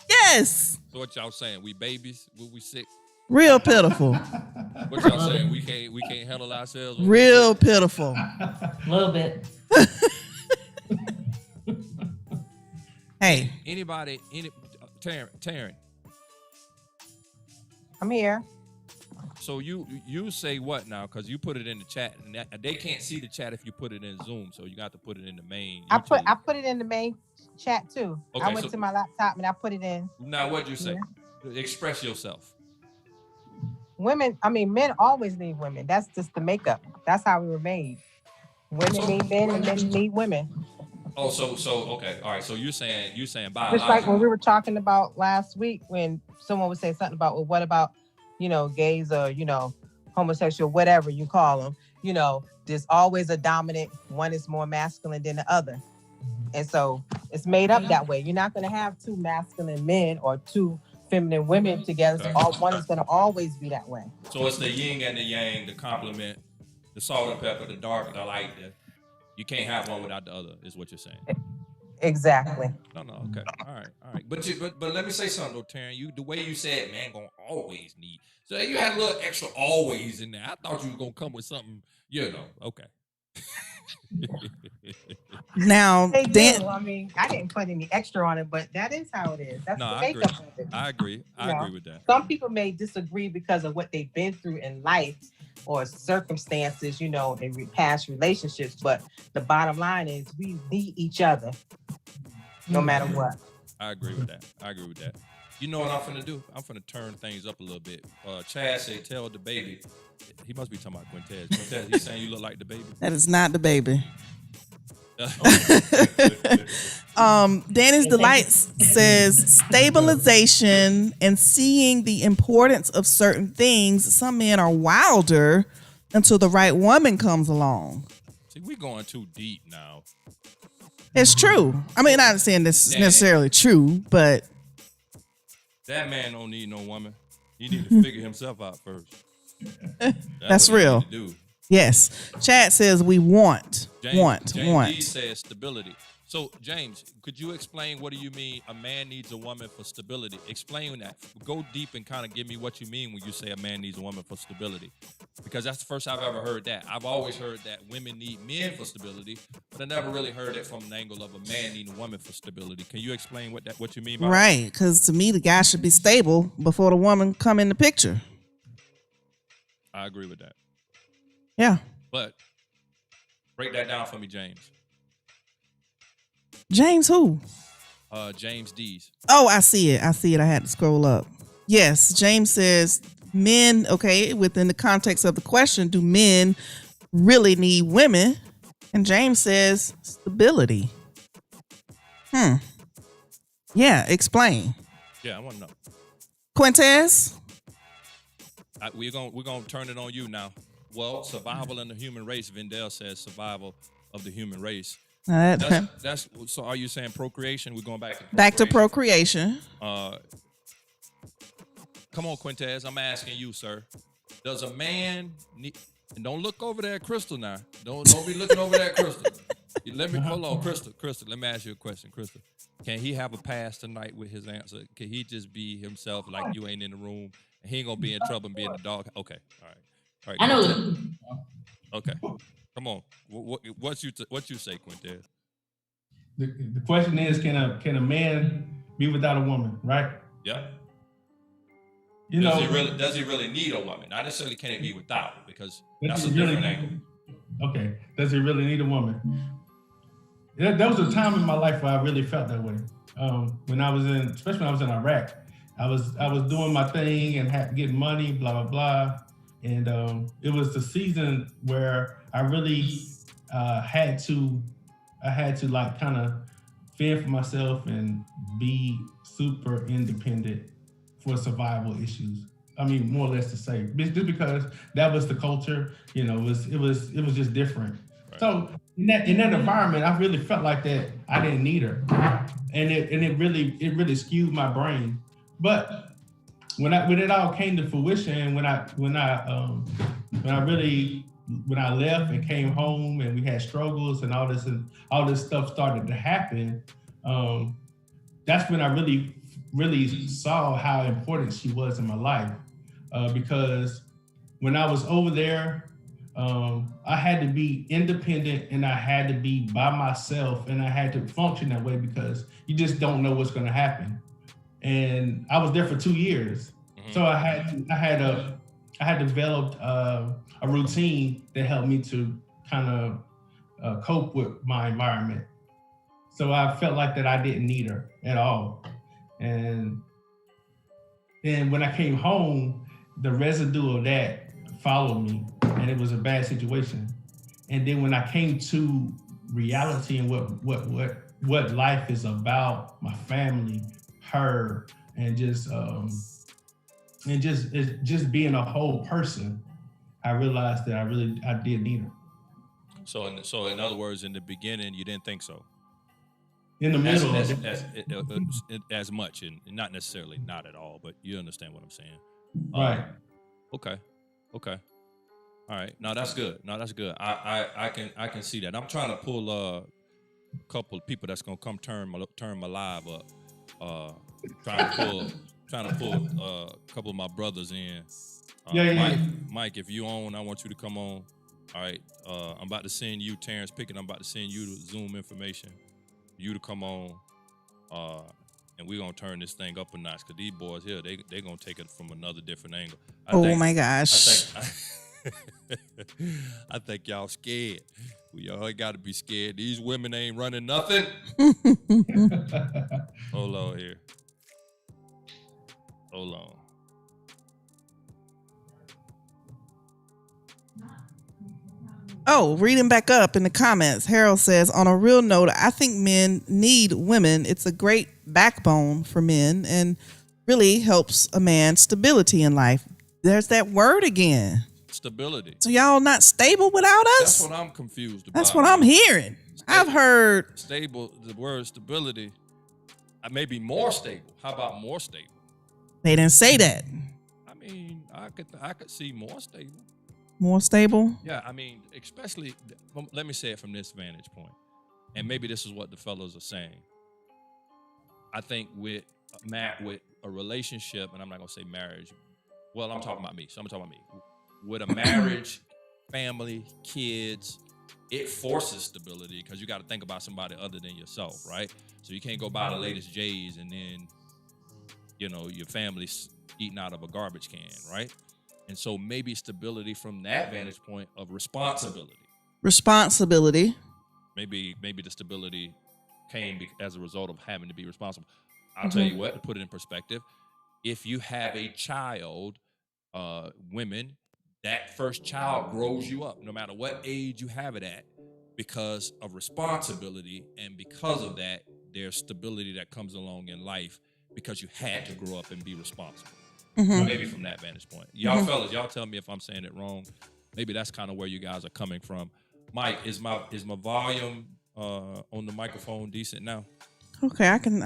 Yes. So what y'all saying? We babies? We sick? Real pitiful. What y'all saying? We can't handle ourselves? Real pitiful. A little bit. Hey. Taryn. I'm here. So you say what now? Because you put it in the chat, and they can't see the chat if you put it in Zoom. So you got to put it in the main. I put it in the main chat too. Okay, I went to my laptop and I put it in. Now what'd you say? Express yourself. Men always need women. That's just the makeup. That's how we were made. Women need men and men need women. Oh, so okay, all right. So you're saying biological. Just like when we were talking about last week, when someone would say something about, well, what about, gays or homosexual, whatever you call them. There's always a dominant. One is more masculine than the other, and so it's made up that way. You're not going to have two masculine men or two feminine women together. So one is going to always be that way. So it's the yin and the yang, the complement, the salt and pepper, the dark, the light. You can't have one without the other, is what you're saying. Exactly. No, okay. All right. But let me say something though, Taryn. The way you said man gonna always need. So you had a little extra always in there. I thought you was gonna come with something, okay. Now, I didn't put any extra on it, but that is how it is. That's the makeup of it. I agree. I agree with that. Some people may disagree because of what they've been through in life or circumstances, in past relationships. But the bottom line is we need each other no matter what. I agree with that. You know what I'm finna do? I'm finna turn things up a little bit. Chad said, tell the baby. He must be talking about Quintez. Quintez, he's saying you look like the baby. That is not the baby. Danny's Delights says stabilization and seeing the importance of certain things. Some men are wilder until the right woman comes along. See, we're going too deep now. It's true. I mean, I'm not saying this is necessarily true, but that man don't need no woman. He need to figure himself out first. That's real. Yes. Chad says we want. James D says stability. So, James, could you explain what do you mean a man needs a woman for stability? Explain that. Go deep and kind of give me what you mean when you say a man needs a woman for stability. Because that's the first I've ever heard that. I've always heard that women need men for stability, but I never really heard it from an angle of a man needing a woman for stability. Can you explain what you mean by that? Right, because to me, the guy should be stable before the woman come in the picture. I agree with that. Yeah. But break that down for me, James. James who? James D's. Oh, I see it. I had to scroll up. Yes, James says men, okay, within the context of the question, do men really need women? And James says stability. Yeah, explain. Yeah, I want to know. Quintez? We're gonna turn it on you now. Well, survival in the human race. Vendel says survival of the human race. That's so. Are you saying procreation? We're going back to procreation. Come on, Quintez. I'm asking you, sir. Does a man need? And don't look over there at Crystal now. Don't be looking over there at Crystal. Hold on, Crystal. Let me ask you a question, Crystal. Can he have a pass tonight with his answer? Can he just be himself, like you ain't in the room, and he ain't gonna be in trouble and be in the dog? Okay, all right. I know. Okay, come on. What you say, Quintez? The question is, can a man be without a woman? Right? Yeah. Does he really need a woman? Not necessarily can he be without, because that's a different angle. Okay. Does he really need a woman? There was a time in my life where I really felt that way. Especially when I was in Iraq, I was doing my thing and getting money, blah blah blah, and it was the season where I really had to like kind of fend for myself and be super independent for survival issues. I mean, more or less to say, just because that was the culture, it was just different. Right. So in that environment, I really felt like that I didn't need her, and it really skewed my brain. But when it all came to fruition, when I left and came home and we had struggles and all this stuff started to happen, that's when I really saw how important she was in my life. Because when I was over there, I had to be independent and I had to be by myself and I had to function that way because you just don't know what's going to happen. And I was there for 2 years. Mm-hmm. So I had developed a routine that helped me to kind of cope with my environment. So I felt like that I didn't need her at all. And then when I came home, the residue of that followed me, and it was a bad situation. And then when I came to reality and what life is about, my family, her, and just being a whole person, I realized that I did need her. So in other words, in the beginning, you didn't think so. In the middle, as much, and not necessarily not at all, but you understand what I'm saying. Right. Okay. All right. No, that's good. I can see that. I'm trying to pull a couple of people that's gonna come turn my live up. Trying to pull a couple of my brothers in. Mike, if you on, I want you to come on. All right. I'm about to send you Terrence Pickett. I'm about to send you the Zoom information. You to come on. And we're gonna turn this thing up a notch because these boys here, they gonna take it from another different angle. My gosh. I think y'all scared. Y'all ain't gotta be scared. These women ain't running nothing. Hold on here. Hold on. Oh, reading back up in the comments, Harold says, on a real note, I think men need women. It's a great backbone for men and really helps a man stability in life. There's that word again. Stability. So y'all not stable without us? That's what I'm confused about. That's what I'm hearing. I've heard stable. The word stability. Maybe more stable. How about more stable? They didn't say that. I mean, I could see more stable. More stable? Yeah, I mean, especially, let me say it from this vantage point, and maybe this is what the fellows are saying. I think with a relationship, and I'm not gonna say marriage. Well, I'm talking about me, so I'm talking about me. With a marriage, family, kids, it forces stability because you got to think about somebody other than yourself, right? So you can't go buy the latest J's and then, your family's eating out of a garbage can, right? And so maybe stability from that vantage point of responsibility. Responsibility. Maybe the stability came as a result of having to be responsible. I'll tell you what, to put it in perspective, if you have a child, women, that first child grows you up no matter what age you have it at because of responsibility. And because of that, there's stability that comes along in life because you had to grow up and be responsible. Maybe from that vantage point. Y'all fellas, y'all tell me if I'm saying it wrong. Maybe that's kind of where you guys are coming from. Mike, is my volume on the microphone decent now? Okay, I can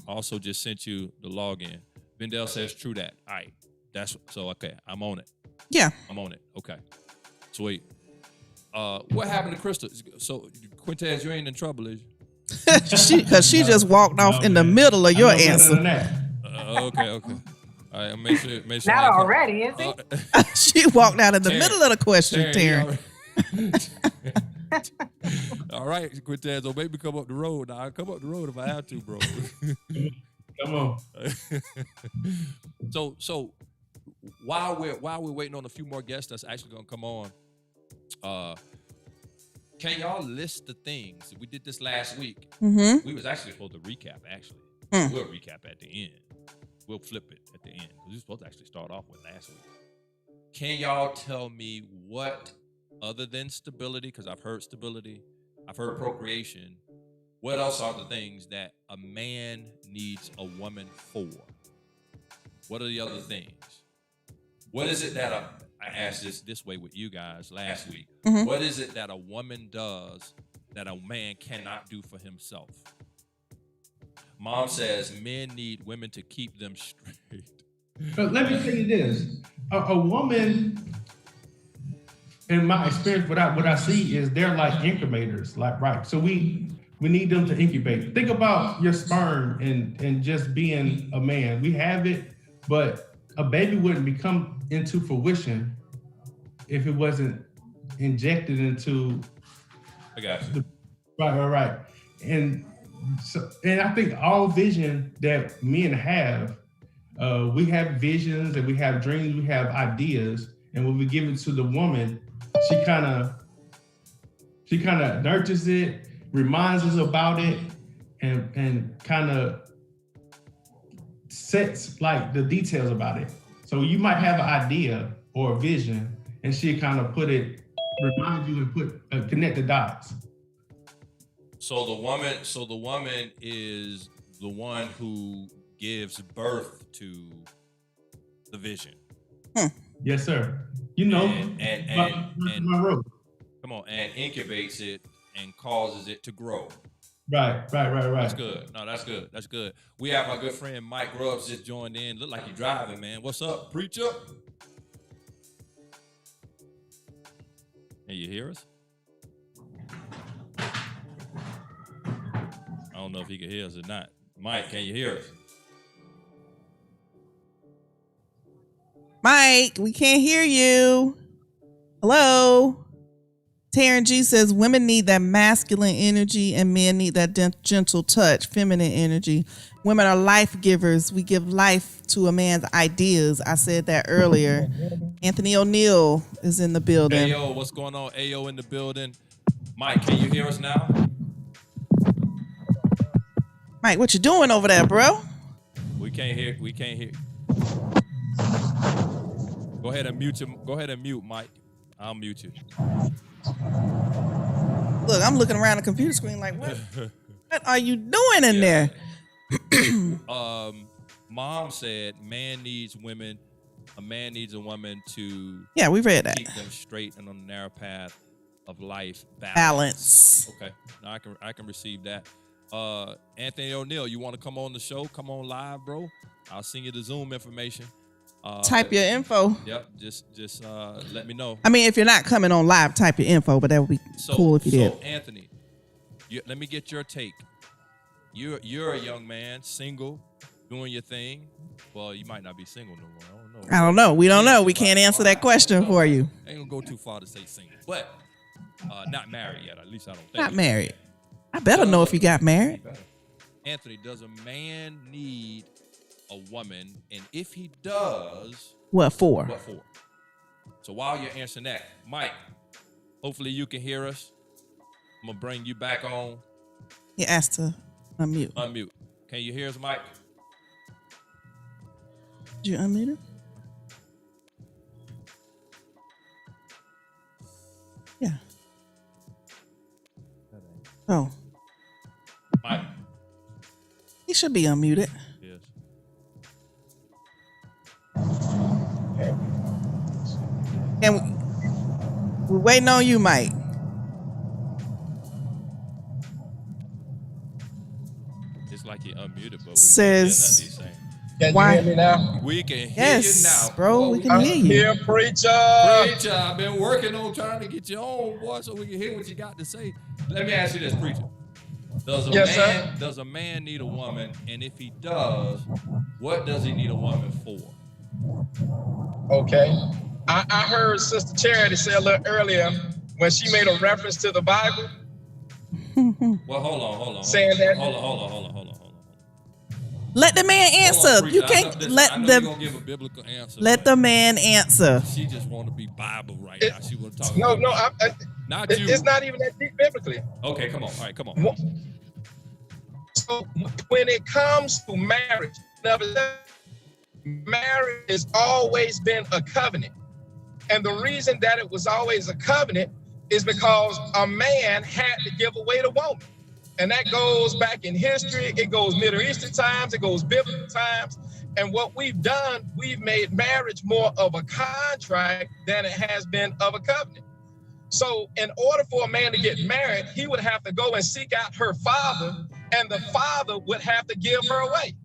also just sent you the login. Vendell says true that. All right. That's so okay. I'm on it. Yeah. I'm on it. Okay. Sweet. What happened to Crystal? So Quintez, you ain't in trouble, is you? Because she just walked off in the middle of your answer. Okay. All right, make sure. Not already, is it? She walked out in the middle of the question, Terry. All right, Quintez, so maybe come up the road. Now, I'll come up the road if I have to, bro. Come on. So while we're waiting on a few more guests that's actually gonna come on, can y'all list the things? We did this last week. We was actually supposed to recap. We'll recap at the end. We'll flip it at the end because we were supposed to actually start off with last week. Can y'all tell me what, other than stability, because I've heard stability, I've heard procreation, what else are the things that a man needs a woman for? What are the other things? What is it that I asked this way with you guys last week. What is it that a woman does that a man cannot do for himself? Mom says men need women to keep them straight. But let me tell you this. A woman, in my experience, what I see is they're like incubators, right? So we need them to incubate. Think about your sperm and just being a man. We have it, but a baby wouldn't come into fruition if it wasn't injected into. I got you. Right. And I think all vision that men have, we have visions and we have dreams, we have ideas, and when we give it to the woman, she kind of nurtures it, reminds us about it, and kind of sets like the details about it. So you might have an idea or a vision, and she kind of remind you and connect the dots. So the woman is the one who gives birth to the vision. Yes, sir. You know, and my road. Come on, and incubates it and causes it to grow. Right. That's good. No, that's good. That's good. We have my good friend Mike Grubbs just joined in. Look like you're driving, man. What's up, preacher? Can you hear us? I don't know if he can hear us or not. Mike, can you hear us? Mike, we can't hear you. Hello? Taryn G says women need that masculine energy and men need that gentle touch, feminine energy. Women are life givers. We give life to a man's ideas. I said that earlier. Anthony O'Neill is in the building. Ayo, what's going on? Ayo in the building. Mike, can you hear us now? Mike, what you doing over there, bro? We can't hear. Go ahead and mute him. Go ahead and mute Mike. I'll mute you. Look, I'm looking around the computer screen like, what are you doing in there? Mom said, a man needs a woman to we read that. keep them straight and on the narrow path of life. Balance. Okay, now I can receive that. Anthony O'Neill, you want to come on the show? Come on live, bro. I'll send you the Zoom information. Type your info. Yep, just let me know. I mean, if you're not coming on live, type your info, but that would be cool if you did. So, Anthony, let me get your take. You're a young man, single, doing your thing. Well, you might not be single no more. I don't know. We don't know. We can't answer that question for you. I ain't gonna go too far to say single, but not married yet. At least I don't think. Not married. I better know if you got married. Anthony, does a man need a woman? And if he does, what for? What for? So while you're answering that, Mike, hopefully you can hear us. I'm gonna bring you back on. He asked to unmute. Unmute. Can you hear us, Mike? Did you unmute him? Yeah. Oh. Mike. He should be unmuted. Yes. And we're waiting on you, Mike. It's like he unmuted, but we says. Can you hear me now? We can hear you now, bro. We can hear you. Here, preacher. Preacher, I've been working on trying to get you on, boy, so we can hear what you got to say. Let me ask you this, preacher. Does a man need a woman? And if he does, what does he need a woman for? Okay. I heard Sister Charity say a little earlier when she made a reference to the Bible. Well, hold on. Saying that. Hold on. Let the man answer. You can't gonna give a biblical answer. Let the man answer. She just want to be Bible right now. She want to talk. No, not you. It's not even that deep biblically. Okay, come on. All right, come on. So when it comes to marriage, marriage has always been a covenant. And the reason that it was always a covenant is because a man had to give away the woman. And that goes back in history. It goes Middle Eastern times. It goes biblical times. And what we've done, we've made marriage more of a contract than it has been of a covenant. So in order for a man to get married, he would have to go and seek out her father, and the father would have to give her away.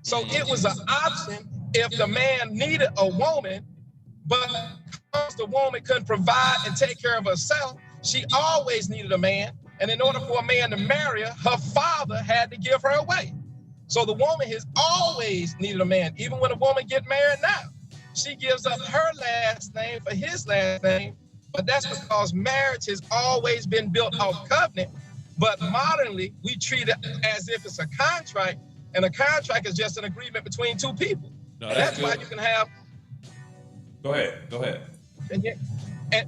So it was an option if the man needed a woman, but because the woman couldn't provide and take care of herself, she always needed a man. And in order for a man to marry her, her father had to give her away. So the woman has always needed a man. Even when a woman gets married now, she gives up her last name for his last name. But that's because marriage has always been built off covenant. But modernly, we treat it as if it's a contract, and a contract is just an agreement between two people. No, and that's why you can have. Go ahead.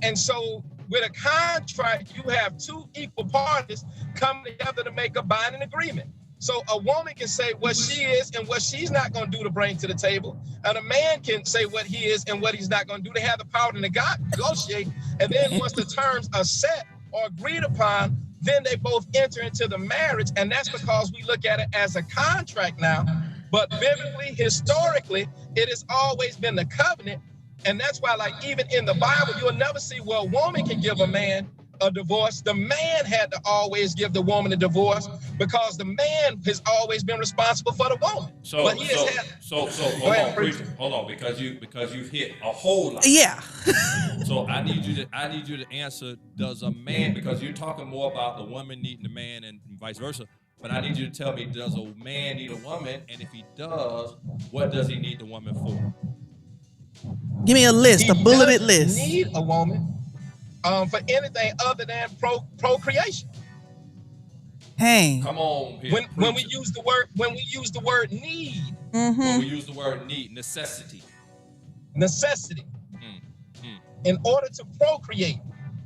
And so with a contract, you have two equal parties coming together to make a binding agreement. So a woman can say what she is and what she's not going to do to bring to the table. And a man can say what he is and what he's not going to do. They have the power to negotiate. And then once the terms are set or agreed upon, then they both enter into the marriage. And that's because we look at it as a contract now. But biblically, historically, it has always been the covenant. And that's why, like, even in the Bible, you'll never see where a woman can give a man a divorce. The man had to always give the woman a divorce because the man has always been responsible for the woman. So hold on, because you've hit a whole lot. Yeah. So I need you to answer, does a man, because you're talking more about the woman needing the man and vice versa, but I need you to tell me, does a man need a woman? And if he does, what does he need the woman for? Give me a list, a bulleted list. Need a woman for anything other than procreation. Hey. Come on. When we use the word need. Mm-hmm. When we use the word need, necessity. In order to procreate.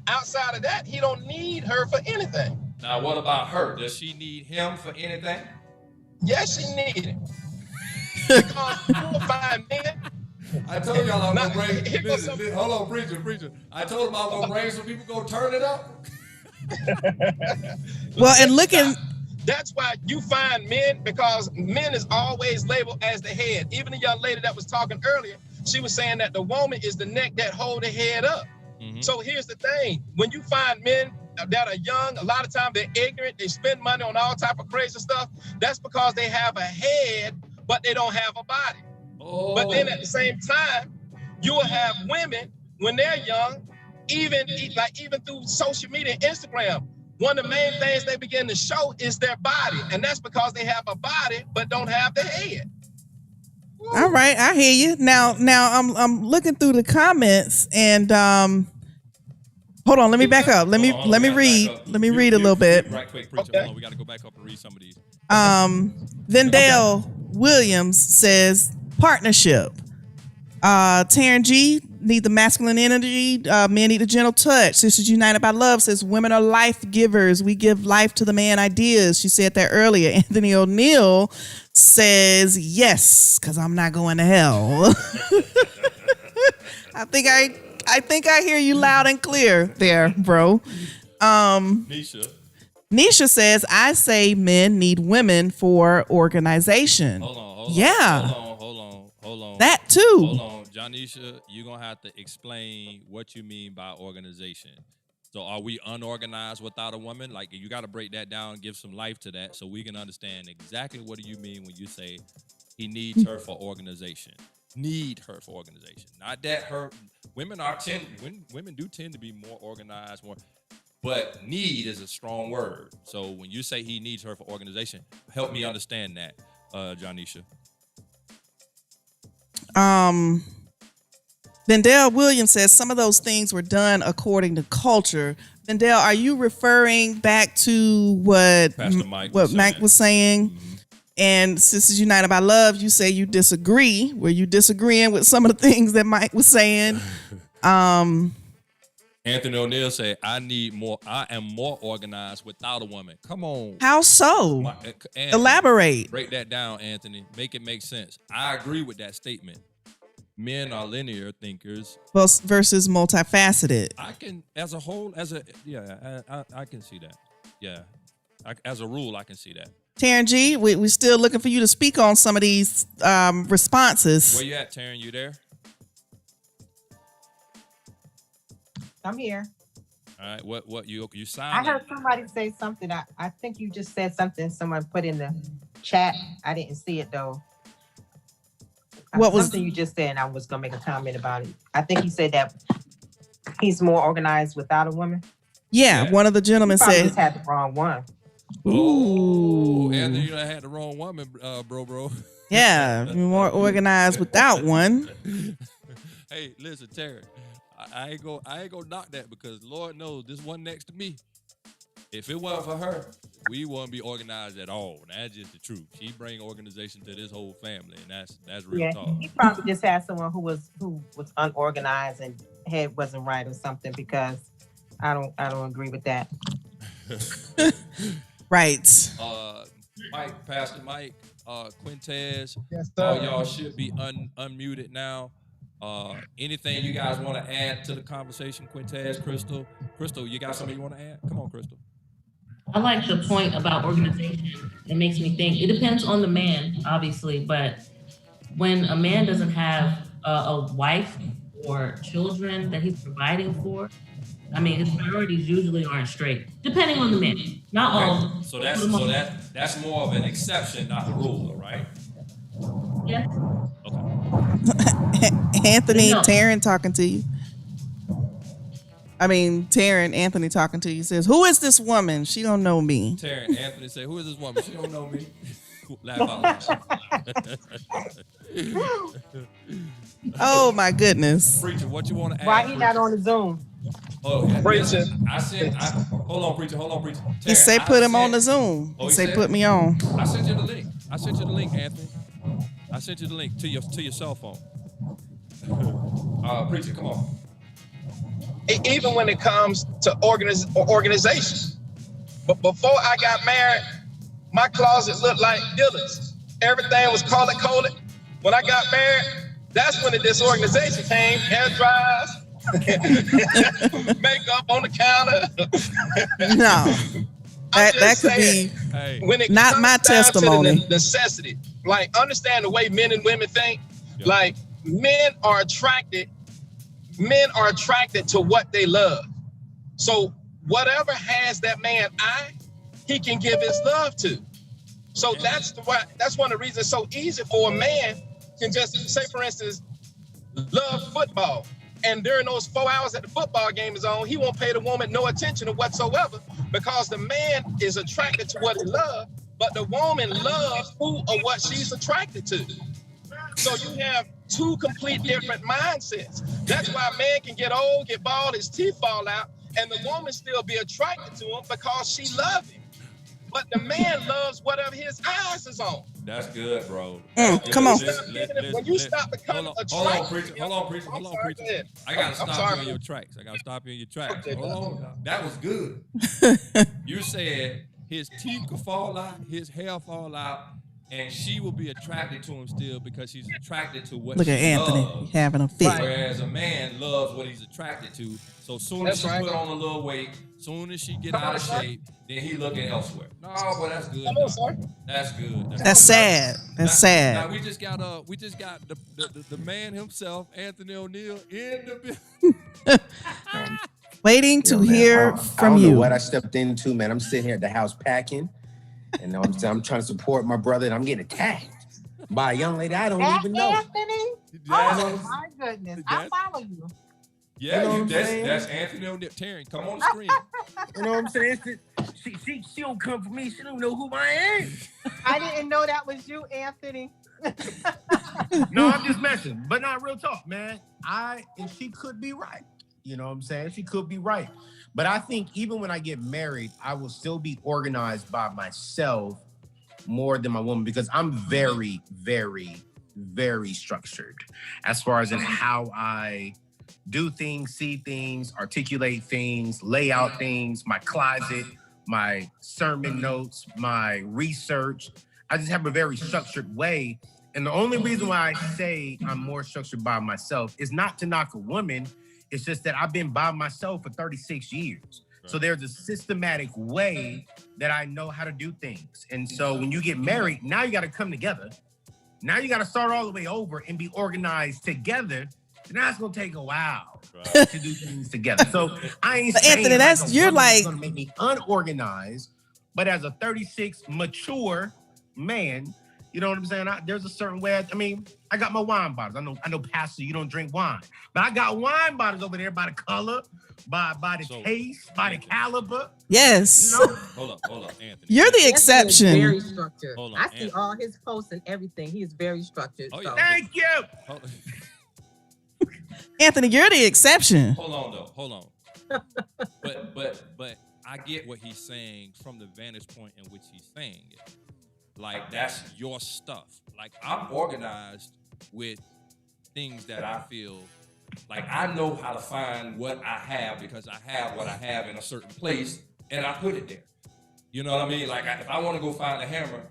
Outside of that, he don't need her for anything. Now, what about her? Does she need him for anything? Yes, she needs him. Because you will find men I told y'all I'm Now, gonna bring. here goes Listen, hold on, preacher. I told him I'm gonna bring some people. Go turn it up. Well, and looking. That's why you find men, because men is always labeled as the head. Even the young lady that was talking earlier, she was saying that the woman is the neck that hold the head up. Mm-hmm. So here's the thing: when you find men that are young, a lot of times they're ignorant. They spend money on all type of crazy stuff. That's because they have a head, but they don't have a body. Oh. But then at the same time, you will have women when they're young, even through social media and Instagram. One of the main things they begin to show is their body, and that's because they have a body but don't have the head. All right, I hear you. Now I'm looking through the comments and hold on, let me back up. Let me read a little bit. Right quick, preacher. Okay. Hold on, we got to go back up and read some of these. Vendale Williams says partnership. Taryn G need the masculine energy. Men need a gentle touch. Sisters United by Love says women are life givers. We give life to the man ideas. She said that earlier. Anthony O'Neill says yes, because I'm not going to hell. I think I hear you loud and clear there, bro. Nisha says, I say men need women for organization. Hold on. Hold on. That too. Hold on. Janisha, you're going to have to explain what you mean by organization. So are we unorganized without a woman? Like, you got to break that down and give some life to that so we can understand exactly what do you mean when you say he needs her for organization. Need her for organization. Not that women do tend to be more organized, but need is a strong word. So when you say he needs her for organization, help me understand that, Janisha. Vendale Williams says some of those things were done according to culture. Vendale, are you referring back to what Mike was saying? Mm-hmm. And Sisters United by Love, you say you disagree. Were you disagreeing with some of the things that Mike was saying? Anthony O'Neill said, I am more organized without a woman. Come on. How so? Elaborate. Break that down, Anthony. Make it make sense. I agree with that statement. Men are linear thinkers. Versus multifaceted. I can, as a whole, I can see that. Yeah. As a rule, I can see that. Taryn G, we're still looking for you to speak on some of these responses. Where you at, Taryn? You there? I'm here. All right. What you signed? I heard somebody say something. I think you just said something someone put in the chat. I didn't see it though. What was something you just said? And I was gonna make a comment about it. I think he said that he's more organized without a woman. Yeah. One of the gentlemen said said just had the wrong one. Ooh, Anthony, you had the wrong woman, bro. Yeah, more organized without one. Hey, listen, Terry, I ain't gonna knock that because Lord knows this one next to me. If it wasn't for her, we wouldn't be organized at all. That's just the truth. She bring organization to this whole family, and that's real talk. He probably just had someone who was unorganized and head wasn't right or something, because I don't agree with that. Right. Pastor Mike, Quintez, Yes, sir. y'all should be unmuted now. Anything you guys want to add to the conversation, Quintez, Crystal, you got something you want to add? Come on, Crystal. I like the point about organization. It makes me think. It depends on the man, obviously, but when a man doesn't have a wife or children that he's providing for, I mean, his priorities usually aren't straight, depending on the man. Not all. So that's more of an exception, not the rule, right? Yes. Okay. Anthony, Taryn talking to you. Taryn, Anthony talking to you says, "Who is this woman? She don't know me." Taryn, Anthony say, "Who is this woman? She don't know me." Laugh out loud. Oh my goodness. Preacher, what you want to add? Why he not on the Zoom? Oh, Preacher. Hold on, preacher. Taryn, He say put him on the Zoom. He say put me on. I sent you the link, Anthony. I sent you the link to your cell phone. Preacher, come on. Even when it comes to organization. But before I got married, my closet looked like Dillard's. Everything was color-coded. When I got married, That's when the disorganization came, hair dries, makeup on the counter. No. That could be when it not comes my down testimony. to the necessity, like understand the way men and women think. Like men are attracted to what they love. So whatever has that man eye, he can give his love to. So that's one of the reasons it's so easy for a man can just say, for instance, love football. And during those 4 hours that the football game is on, he won't pay the woman no attention whatsoever because the man is attracted to what he loves, but the woman loves who or what she's attracted to. So you have two complete different mindsets. That's why a man can get old, get bald, his teeth fall out, and the woman still be attracted to him because she loves him. But the man loves whatever his eyes is on. That's good, bro. Come on. When you stop becoming attracted. Hold on, preacher. I gotta stop you in your tracks. Hold on. That was good. You said his teeth could fall out, his hair fall out, and she will be attracted to him still because she's attracted to what Look she at Anthony loves. having a fit. Whereas a man loves what he's attracted to. So soon as she put on a little weight, soon as she get out of shape, then he looking elsewhere. No, but that's good. Come on, sir. That's good. That's sad. That's sad. Now we just got the man himself, Anthony O'Neal, in the building. Waiting to hear from I don't you. know what I stepped into, man. I'm sitting here at the house packing, and I'm trying to support my brother, and I'm getting attacked by a young lady I don't even know. Anthony? Oh, my goodness. I follow you. Yeah, You know that's Anthony O'Neal. Taryn, come on the screen. You know what I'm saying? She don't come for me. She don't know who I am. I didn't know that was you, Anthony. No, I'm just messing. But not real talk, man. And she could be right. You know what I'm saying? She could be right. But I think even when I get married, I will still be organized by myself more than my woman because I'm very, very, very structured as far as in how I do things, see things, articulate things, lay out things, my closet, my sermon notes, my research. I just have a very structured way. And the only reason why I say I'm more structured by myself is not to knock a woman. It's just that I've been by myself for 36 years. So there's a systematic way that I know how to do things. And so when you get married, now you got to come together. Now you got to start all the way over and be organized together. Now it's gonna take a while to do things together. So I ain't saying Anthony, that's you're like gonna make me unorganized, but as a 36 mature man, you know what I'm saying? There's a certain way. I got my wine bottles. I know, Pastor, you don't drink wine, but I got wine bottles over there by the color, by the taste, by the caliber. Yes. You know? Hold up, Anthony. You're the exception. Anthony is very structured. Hold on, I see all his posts and everything. He is very structured. Oh, yeah. Thank you. Anthony, you're the exception. Hold on. But I get what he's saying from the vantage point in which he's saying it. Like, that's your stuff. Like, I'm organized with things that I feel like I know how to find what I have because I have what I have in a certain place and I put it there. You know what I mean? Like, if I want to go find the hammer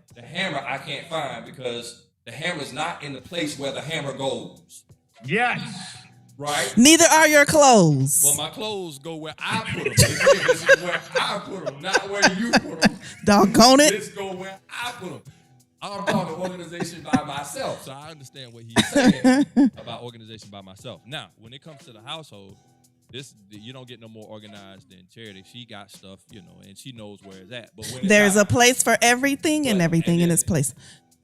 I can't find because the hammer's not in the place where the hammer goes. Yes. Right? Neither are your clothes. Well, my clothes go where I put them. This is where I put them, not where you put them. Doggone it. This go where I put them. I'm part of organization by myself, so I understand what he's saying about organization by myself. Now, when it comes to the household, you don't get no more organized than Charity. She got stuff, and she knows where it's at. But when there's a place for everything and everything in its place.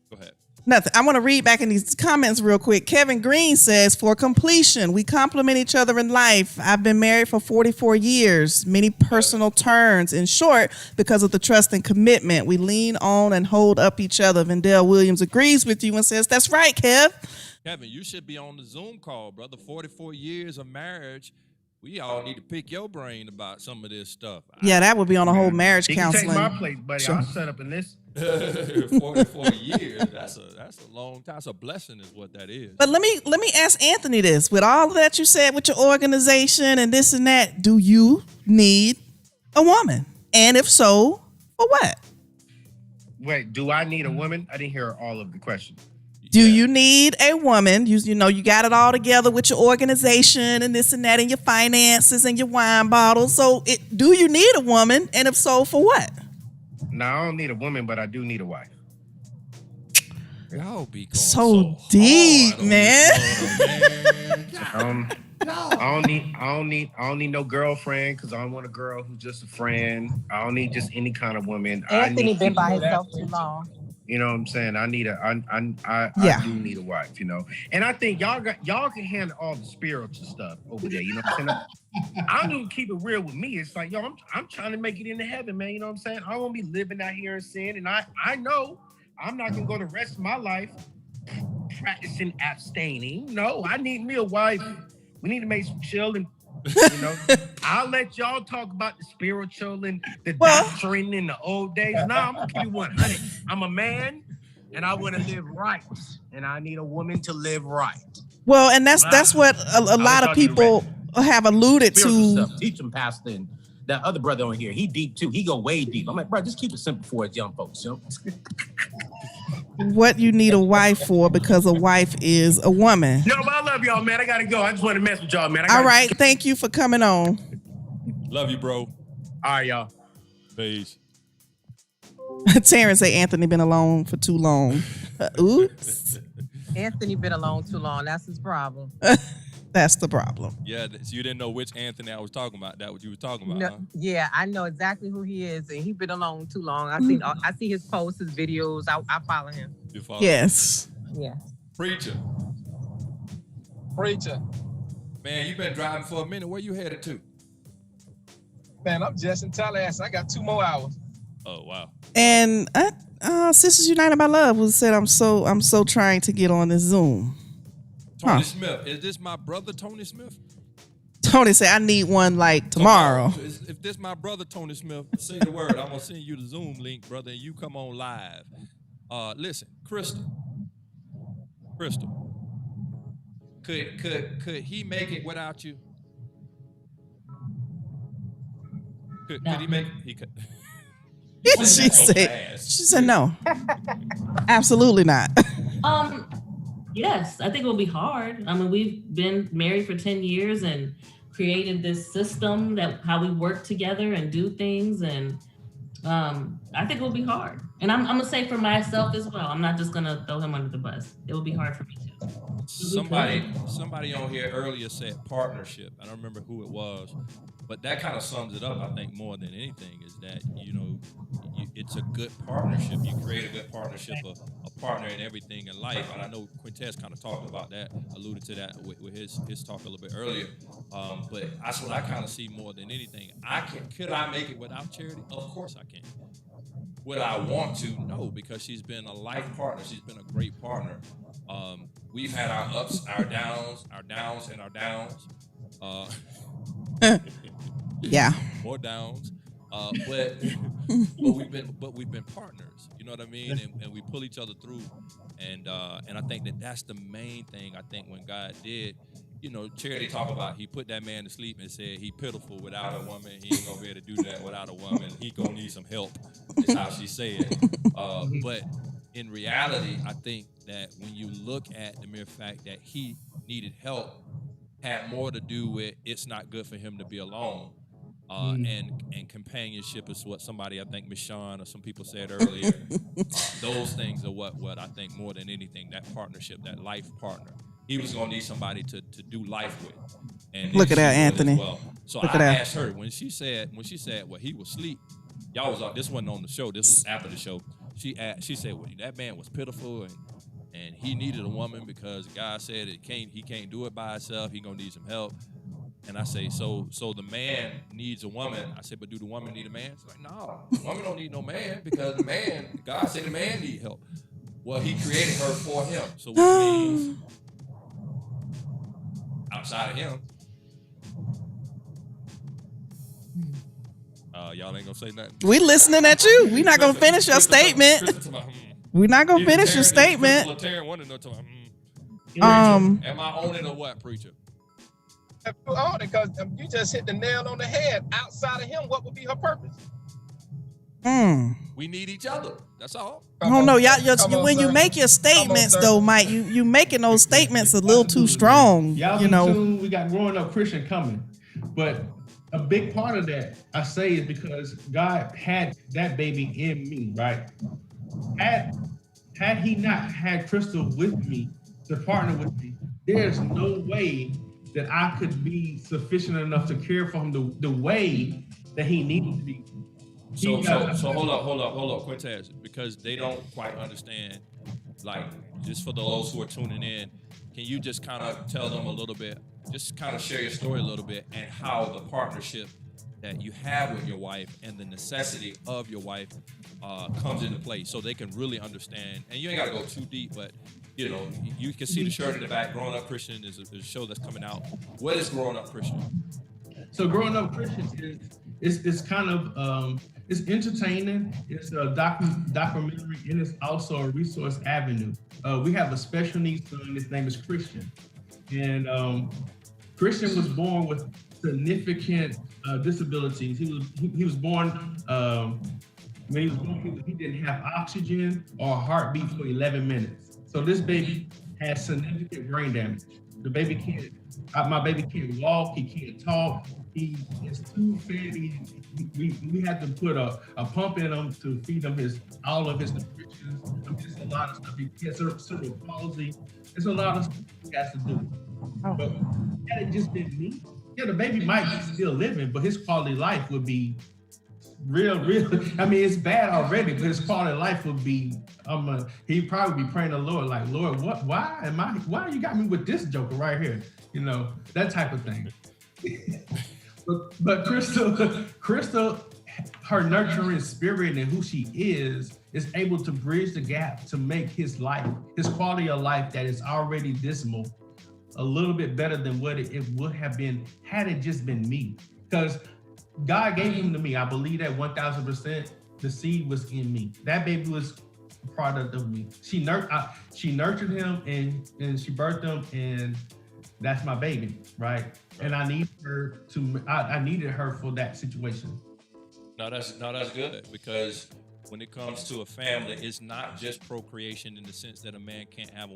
Go ahead. Nothing. I want to read back in these comments real quick. Kevin Green says, for completion, we complement each other in life. I've been married for 44 years, many personal turns. In short, because of the trust and commitment, we lean on and hold up each other. Vendell Williams agrees with you and says, that's right, Kev. Kevin, you should be on the Zoom call, brother. 44 years of marriage. We all need to pick your brain about some of this stuff. Yeah, that would be on a whole marriage counseling. You can take my place, buddy. Sure. I'll set up in this. 44 years. That's a long time. That's a blessing, is what that is. But let me ask Anthony this: with all that you said with your organization and this and that, do you need a woman? And if so, for what? Wait, do I need a woman? I didn't hear all of the question. Do you need a woman? You know, you got it all together with your organization and this and that and your finances and your wine bottles. So do you need a woman? And if so, for what? No, I don't need a woman, but I do need a wife. Y'all be going so deep, man. I don't need no girlfriend because I don't want a girl who's just a friend. I don't need just any kind of woman. Anthony been by himself too long. You know what I'm saying? I do need a wife, you know. And I think y'all can handle all the spiritual stuff over there, you know what I'm saying? I don't keep it real with me. It's like, yo, I'm trying to make it into heaven, man. You know what I'm saying? I won't be living out here in sin. And I know I'm not gonna go the rest of my life practicing abstaining. No, I need me a wife. We need to make some children. You know, I'll let y'all talk about the spiritual and the doctrine in the old days. No, I'm gonna keep it 100. I'm a man, and I want to live right, and I need a woman to live right. Well, and that's what a lot of people have alluded to. Stuff. Teach them, Pastor. And that other brother on here, he deep too. He go way deep. I'm like, bro, just keep it simple for us young folks. You know? What you need a wife for, because a wife is a woman. No, but I love y'all, man. I gotta go. I just want to mess with y'all, man. All right, thank you for coming on. Love you, bro. All right, y'all. Peace. Terrence say Anthony been alone for too long. Oops. Anthony been alone too long. That's his problem. That's the problem. Yeah, so you didn't know which Anthony I was talking about. That what you were talking about? No, huh? Yeah, I know exactly who he is, and he been alone too long. I see his posts, his videos. I follow him. You follow? Yes. Yeah. Preacher. Man, you been driving for a minute. Where you headed to? Man, I'm just in Tallahassee. I got 2 more hours. Oh wow. And Sisters United by Love was said, I'm so trying to get on this Zoom. Tony Smith. Is this my brother Tony Smith? Tony said, I need one like tomorrow. If this my brother Tony Smith, say the word. I'm gonna send you the Zoom link, brother, and you come on live. Listen, Crystal. Could he make it without you? Could he make it? He could. She said no. Absolutely not. Yes, I think it will be hard. I mean, we've been married for 10 years and created this system that how we work together and do things. And I think it will be hard. And I'm gonna say for myself as well. I'm not just gonna throw him under the bus. It will be hard for me too. Somebody on here earlier said partnership. I don't remember who it was, but that kind of sums it up. I think more than anything is that it's a good partnership. You create a good partnership, a partner in everything in life. And I know Quintez kind of talked about that, alluded to that with his talk a little bit earlier. But that's what I kind of see more than anything. Could I make it without Charity? Of course I can. Would I want to? No, because she's been a life partner. She's been a great partner. We've had our ups, our downs, and our downs. Yeah. More downs. But we've been partners. You know what I mean? And we pull each other through. And I think that's the main thing. I think when God did, Charity talk about he put that man to sleep and said he pitiful without a woman. He ain't gonna be able to do that without a woman. He gonna need some help. That's how she said. But in reality, I think that when you look at the mere fact that he needed help, had more to do with it's not good for him to be alone. And companionship is what somebody, I think Michonne or some people said earlier. Those things are what I think more than anything, that partnership, that life partner. He was going to need somebody to do life with. And look at that, Anthony. Well. So I asked her when she said, well, he was asleep. Y'all was this wasn't on the show. This was after the show. She said, well, that man was pitiful and he needed a woman because God said he can't do it by himself. He gonna need some help. And I say, so the man needs a woman. I said, but do the woman need a man? She's like, no, the woman don't need no man because God said the man need help. Well, he created her for him. So which means outside of him, y'all ain't gonna say nothing. We listening at you. We not gonna finish your statement. We're not gonna finish your statement. Am I owning or what, preacher? If you own it, because you just hit the nail on the head. Outside of him, what would be her purpose? We need each other. That's all. I don't know, when you make your statements though, Mike, you making those statements a little too strong. Y'all you be know, tuned. We got Growing Up Christian coming, but a big part of that I say is because God had that baby in me, right? Had He not had Crystal with me to partner with me, there's no way that I could be sufficient enough to care for him the way that he needed to be. So hold up, Quintez, because they don't quite understand. Like, just for those who are tuning in, can you just kind of tell them a little bit, just kind of share your story a little bit, and how the partnership that you have with your wife and the necessity of your wife comes into play, so they can really understand. And you ain't got to go too deep, but you know, you can see the shirt in the back. Growing Up Christian is a show that's coming out. What is Growing Up Christian? So Growing Up Christian is kind of it's entertaining. It's a documentary, and it's also a resource avenue. We have a special needs son. His name is Christian, and Christian was born with significant disabilities. He was born when he was born. He didn't have oxygen or a heartbeat for 11 minutes. So this baby has significant brain damage. The baby my baby can't walk. He can't talk. He is too fed. We had to put a pump in him to feed him all of his nutrition. It's a lot of stuff. He has cerebral palsy. It's a lot of stuff he has to do. But had it just been me, the baby might be still living, but his quality of life would be real. I mean, it's bad already, but his quality of life would be. He'd probably be praying to the Lord, like, Lord, why you got me with this joker right here? You know, that type of thing. But Crystal, her nurturing spirit and who she is able to bridge the gap to make his quality of life that is already dismal, a little bit better than what it would have been had it just been me. Because God gave him to me. I believe that 1,000%. The seed was in me. That baby was a product of me. She nurtured him and she birthed him, and that's my baby, right? And I needed her for that situation. No, that's good, because when it comes to a family, it's not just procreation in the sense that a man can't have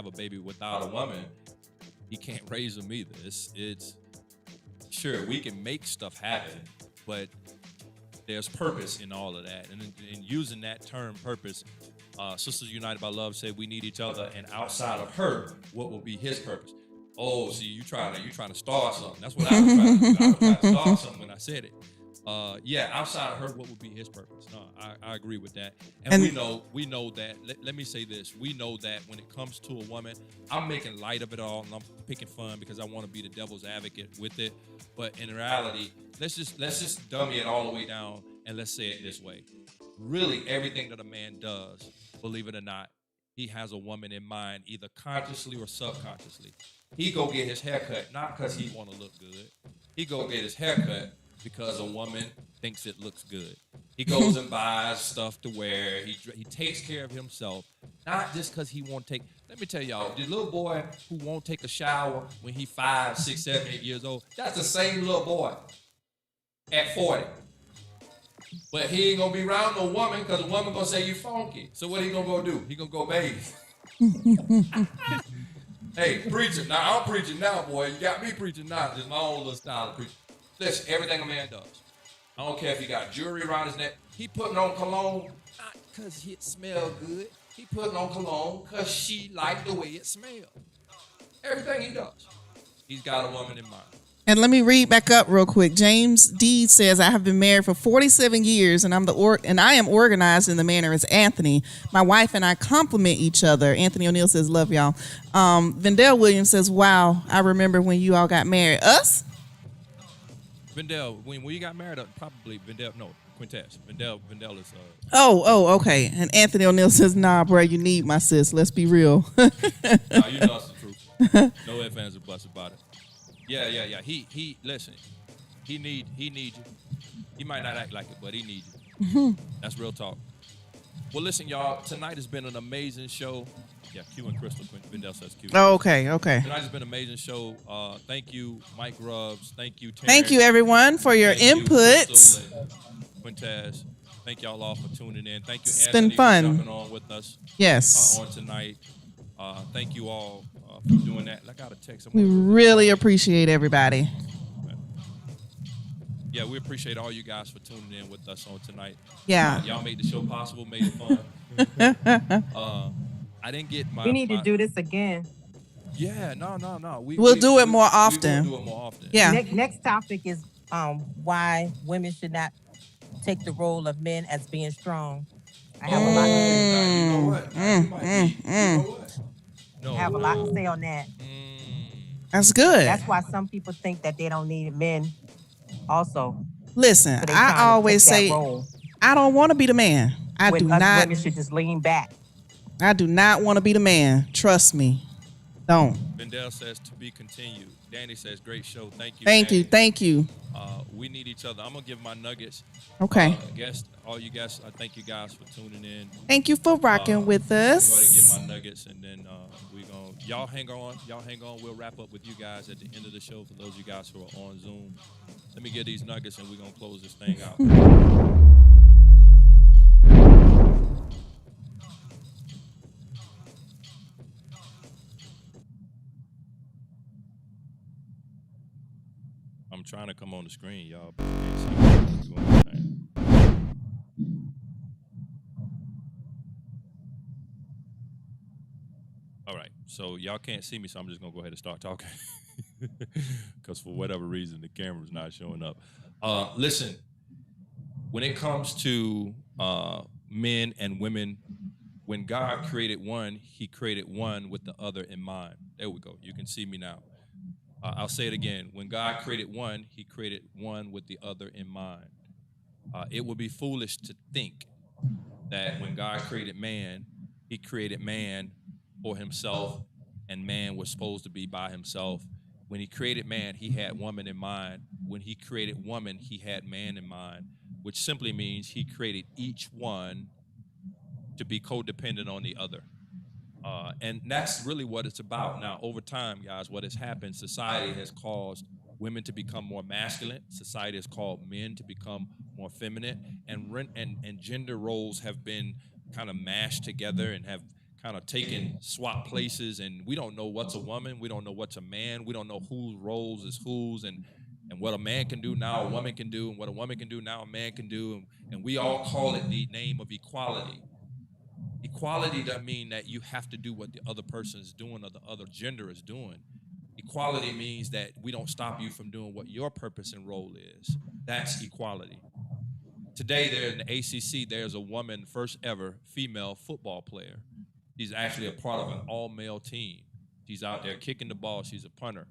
a baby without a woman. He can't raise them either. It's sure we can make stuff happen, but there's purpose in all of that. And in using that term purpose, Sisters United by Love said we need each other, and outside of her, what will be his purpose? Oh, see, you trying to start something. That's what I was trying to do. I was trying to start something when I said it. Outside of her, what would be his purpose? No, I agree with that. And we know that, let me say this. We know that when it comes to a woman, I'm making light of it all, and I'm picking fun because I want to be the devil's advocate with it. But in reality, let's just dummy it all the way down, and let's say it this way. Really, everything that a man does, believe it or not, he has a woman in mind, either consciously or subconsciously. He go get his haircut, not because he want to look good. He go get his haircut because a woman thinks it looks good. He goes and buys stuff to wear. He takes care of himself, not just because he won't take. Let me tell y'all, the little boy who won't take a shower when he 5, 6, 7, 8 years old, that's the same little boy at 40. But he ain't gonna be around no woman because the woman gonna say you funky. So what he gonna go do? He gonna go bathe. Hey, preaching. Now, I'm preaching now, boy. You got me preaching now. Just my own little style of preaching. Listen, everything a man does. I don't care if he got jewelry around his neck. He putting on cologne, not because it smell good. He putting on cologne because she like the way it smells. Everything he does, he's got a woman in mind. And let me read back up real quick. James D says, I have been married for 47 years and I am organized in the manner as Anthony. My wife and I complement each other. Anthony O'Neill says, love y'all. Vendell Williams says, wow, I remember when you all got married. Us? Vendell, when you got married, probably Vendell, no, Quintez. Vendell is... okay. And Anthony O'Neill says, nah, bro, you need my sis. Let's be real. Nah, you know it's the truth. No ifs, ands, or buts about it. Yeah. He listen. He need you. He might not act like it, but he needs you. That's real talk. Well, listen, y'all. Tonight has been an amazing show. Yeah, Q and Crystal. Vendell says Q. Oh, okay. Tonight has been an amazing show. Thank you, Mike Grubbs. Thank you, Terrence. Thank you, everyone, for your inputs. Quintez. Thank y'all all for tuning in. Thank you, It's Anthony, been fun. for jumping on with us. Yes. On tonight. Thank you all for doing that. I got a text. We really appreciate everybody. Yeah, we appreciate all you guys for tuning in with us on tonight. Yeah. Y'all made the show possible, made it fun. I didn't get my... We need to do this again. Yeah, no. We'll do it more often. We'll do it more often. Yeah. Next topic is why women should not take the role of men as being strong. I have a lot to say. You know what? I have a lot to say on that. That's good. That's why some people think that they don't need men also. Listen, I always say, I don't want to be the man. Women should just lean back. I do not want to be the man. Trust me. Don't. Bendel says to be continued. Danny says great show. Thank you. Thank you. We need each other. I'm gonna give my nuggets. Okay. All you guys. I thank you guys for tuning in. Thank you for rocking with us. I'm going to give my nuggets, and then y'all hang on. We'll wrap up with you guys at the end of the show. For those of you guys who are on Zoom, let me get these nuggets, and we're gonna close this thing out. I'm trying to come on the screen, y'all. But can't see me. All right, so y'all can't see me, so I'm just gonna go ahead and start talking because for whatever reason the camera's not showing up. Listen, when it comes to men and women, when God created one, He created one with the other in mind. There we go. You can see me now. I'll say it again. When God created one, He created one with the other in mind. It would be foolish to think that when God created man, He created man for himself, and man was supposed to be by himself. When He created man, He had woman in mind. When He created woman, He had man in mind, which simply means He created each one to be codependent on the other. And that's really what it's about. Now, over time, guys, what has happened, society has caused women to become more masculine. Society has called men to become more feminine. And gender roles have been kind of mashed together and have kind of swap places. And we don't know what's a woman. We don't know what's a man. We don't know whose roles is whose. And what a man can do now, a woman can do. And what a woman can do now, a man can do. And we all call it the name of equality. Equality doesn't mean that you have to do what the other person is doing or the other gender is doing. Equality means that we don't stop you from doing what your purpose and role is. That's equality. Today, there in the ACC, there's a woman, first ever female football player. She's actually a part of an all-male team. She's out there kicking the ball. She's a punter.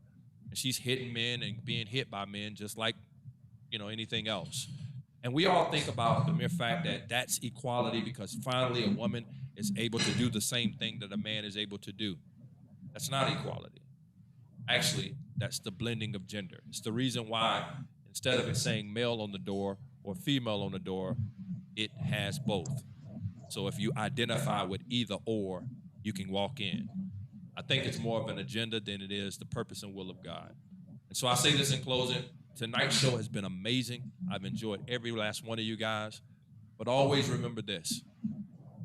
And she's hitting men and being hit by men just like, anything else. And we all think about the mere fact that that's equality because finally a woman is able to do the same thing that a man is able to do. That's not equality. Actually, that's the blending of gender. It's the reason why instead of it saying male on the door or female on the door, it has both. So if you identify with either or, you can walk in. I think it's more of an agenda than it is the purpose and will of God. And so I say this in closing. Tonight's show has been amazing. I've enjoyed every last one of you guys. But always remember this.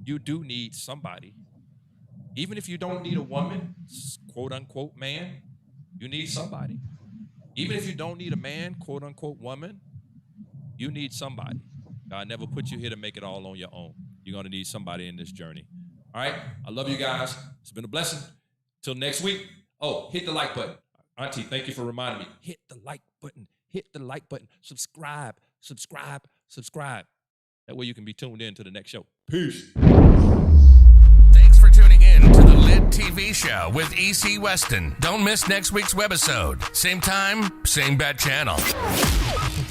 You do need somebody. Even if you don't need a woman, quote unquote man, you need somebody. Even if you don't need a man, quote unquote woman, you need somebody. God never put you here to make it all on your own. You're going to need somebody in this journey. All right? I love you guys. It's been a blessing. Till next week. Oh, hit the like button. Auntie, thank you for reminding me. Hit the like button. Hit the like button. Subscribe. That way you can be tuned in to the next show. Peace. Thanks for tuning in to the LiT TV show with E.C. Weston. Don't miss next week's webisode. Same time, same bad channel.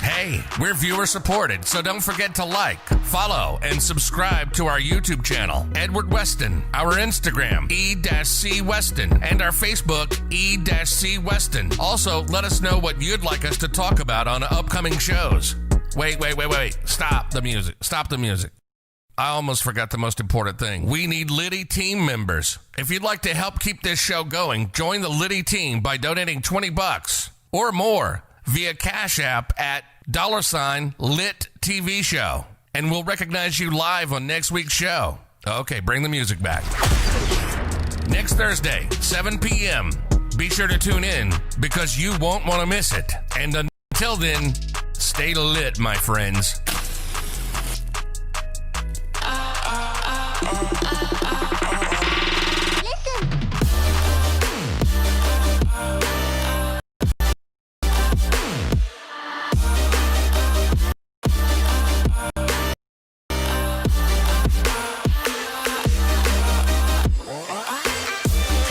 Hey, we're viewer supported, so don't forget to like, follow, and subscribe to our YouTube channel, Edward Weston, our Instagram, E-C Weston, and our Facebook, E-C Weston. Also, let us know what you'd like us to talk about on upcoming shows. Wait. Stop the music. I almost forgot the most important thing. We need LiT team members. If you'd like to help keep this show going, join the LiT team by donating $20 or more via Cash App at $LiT TV show. and we'll recognize you live on next week's show. Okay, bring the music back. Next Thursday, 7 p.m. Be sure to tune in because you won't want to miss it. And until then, stay lit, my friends.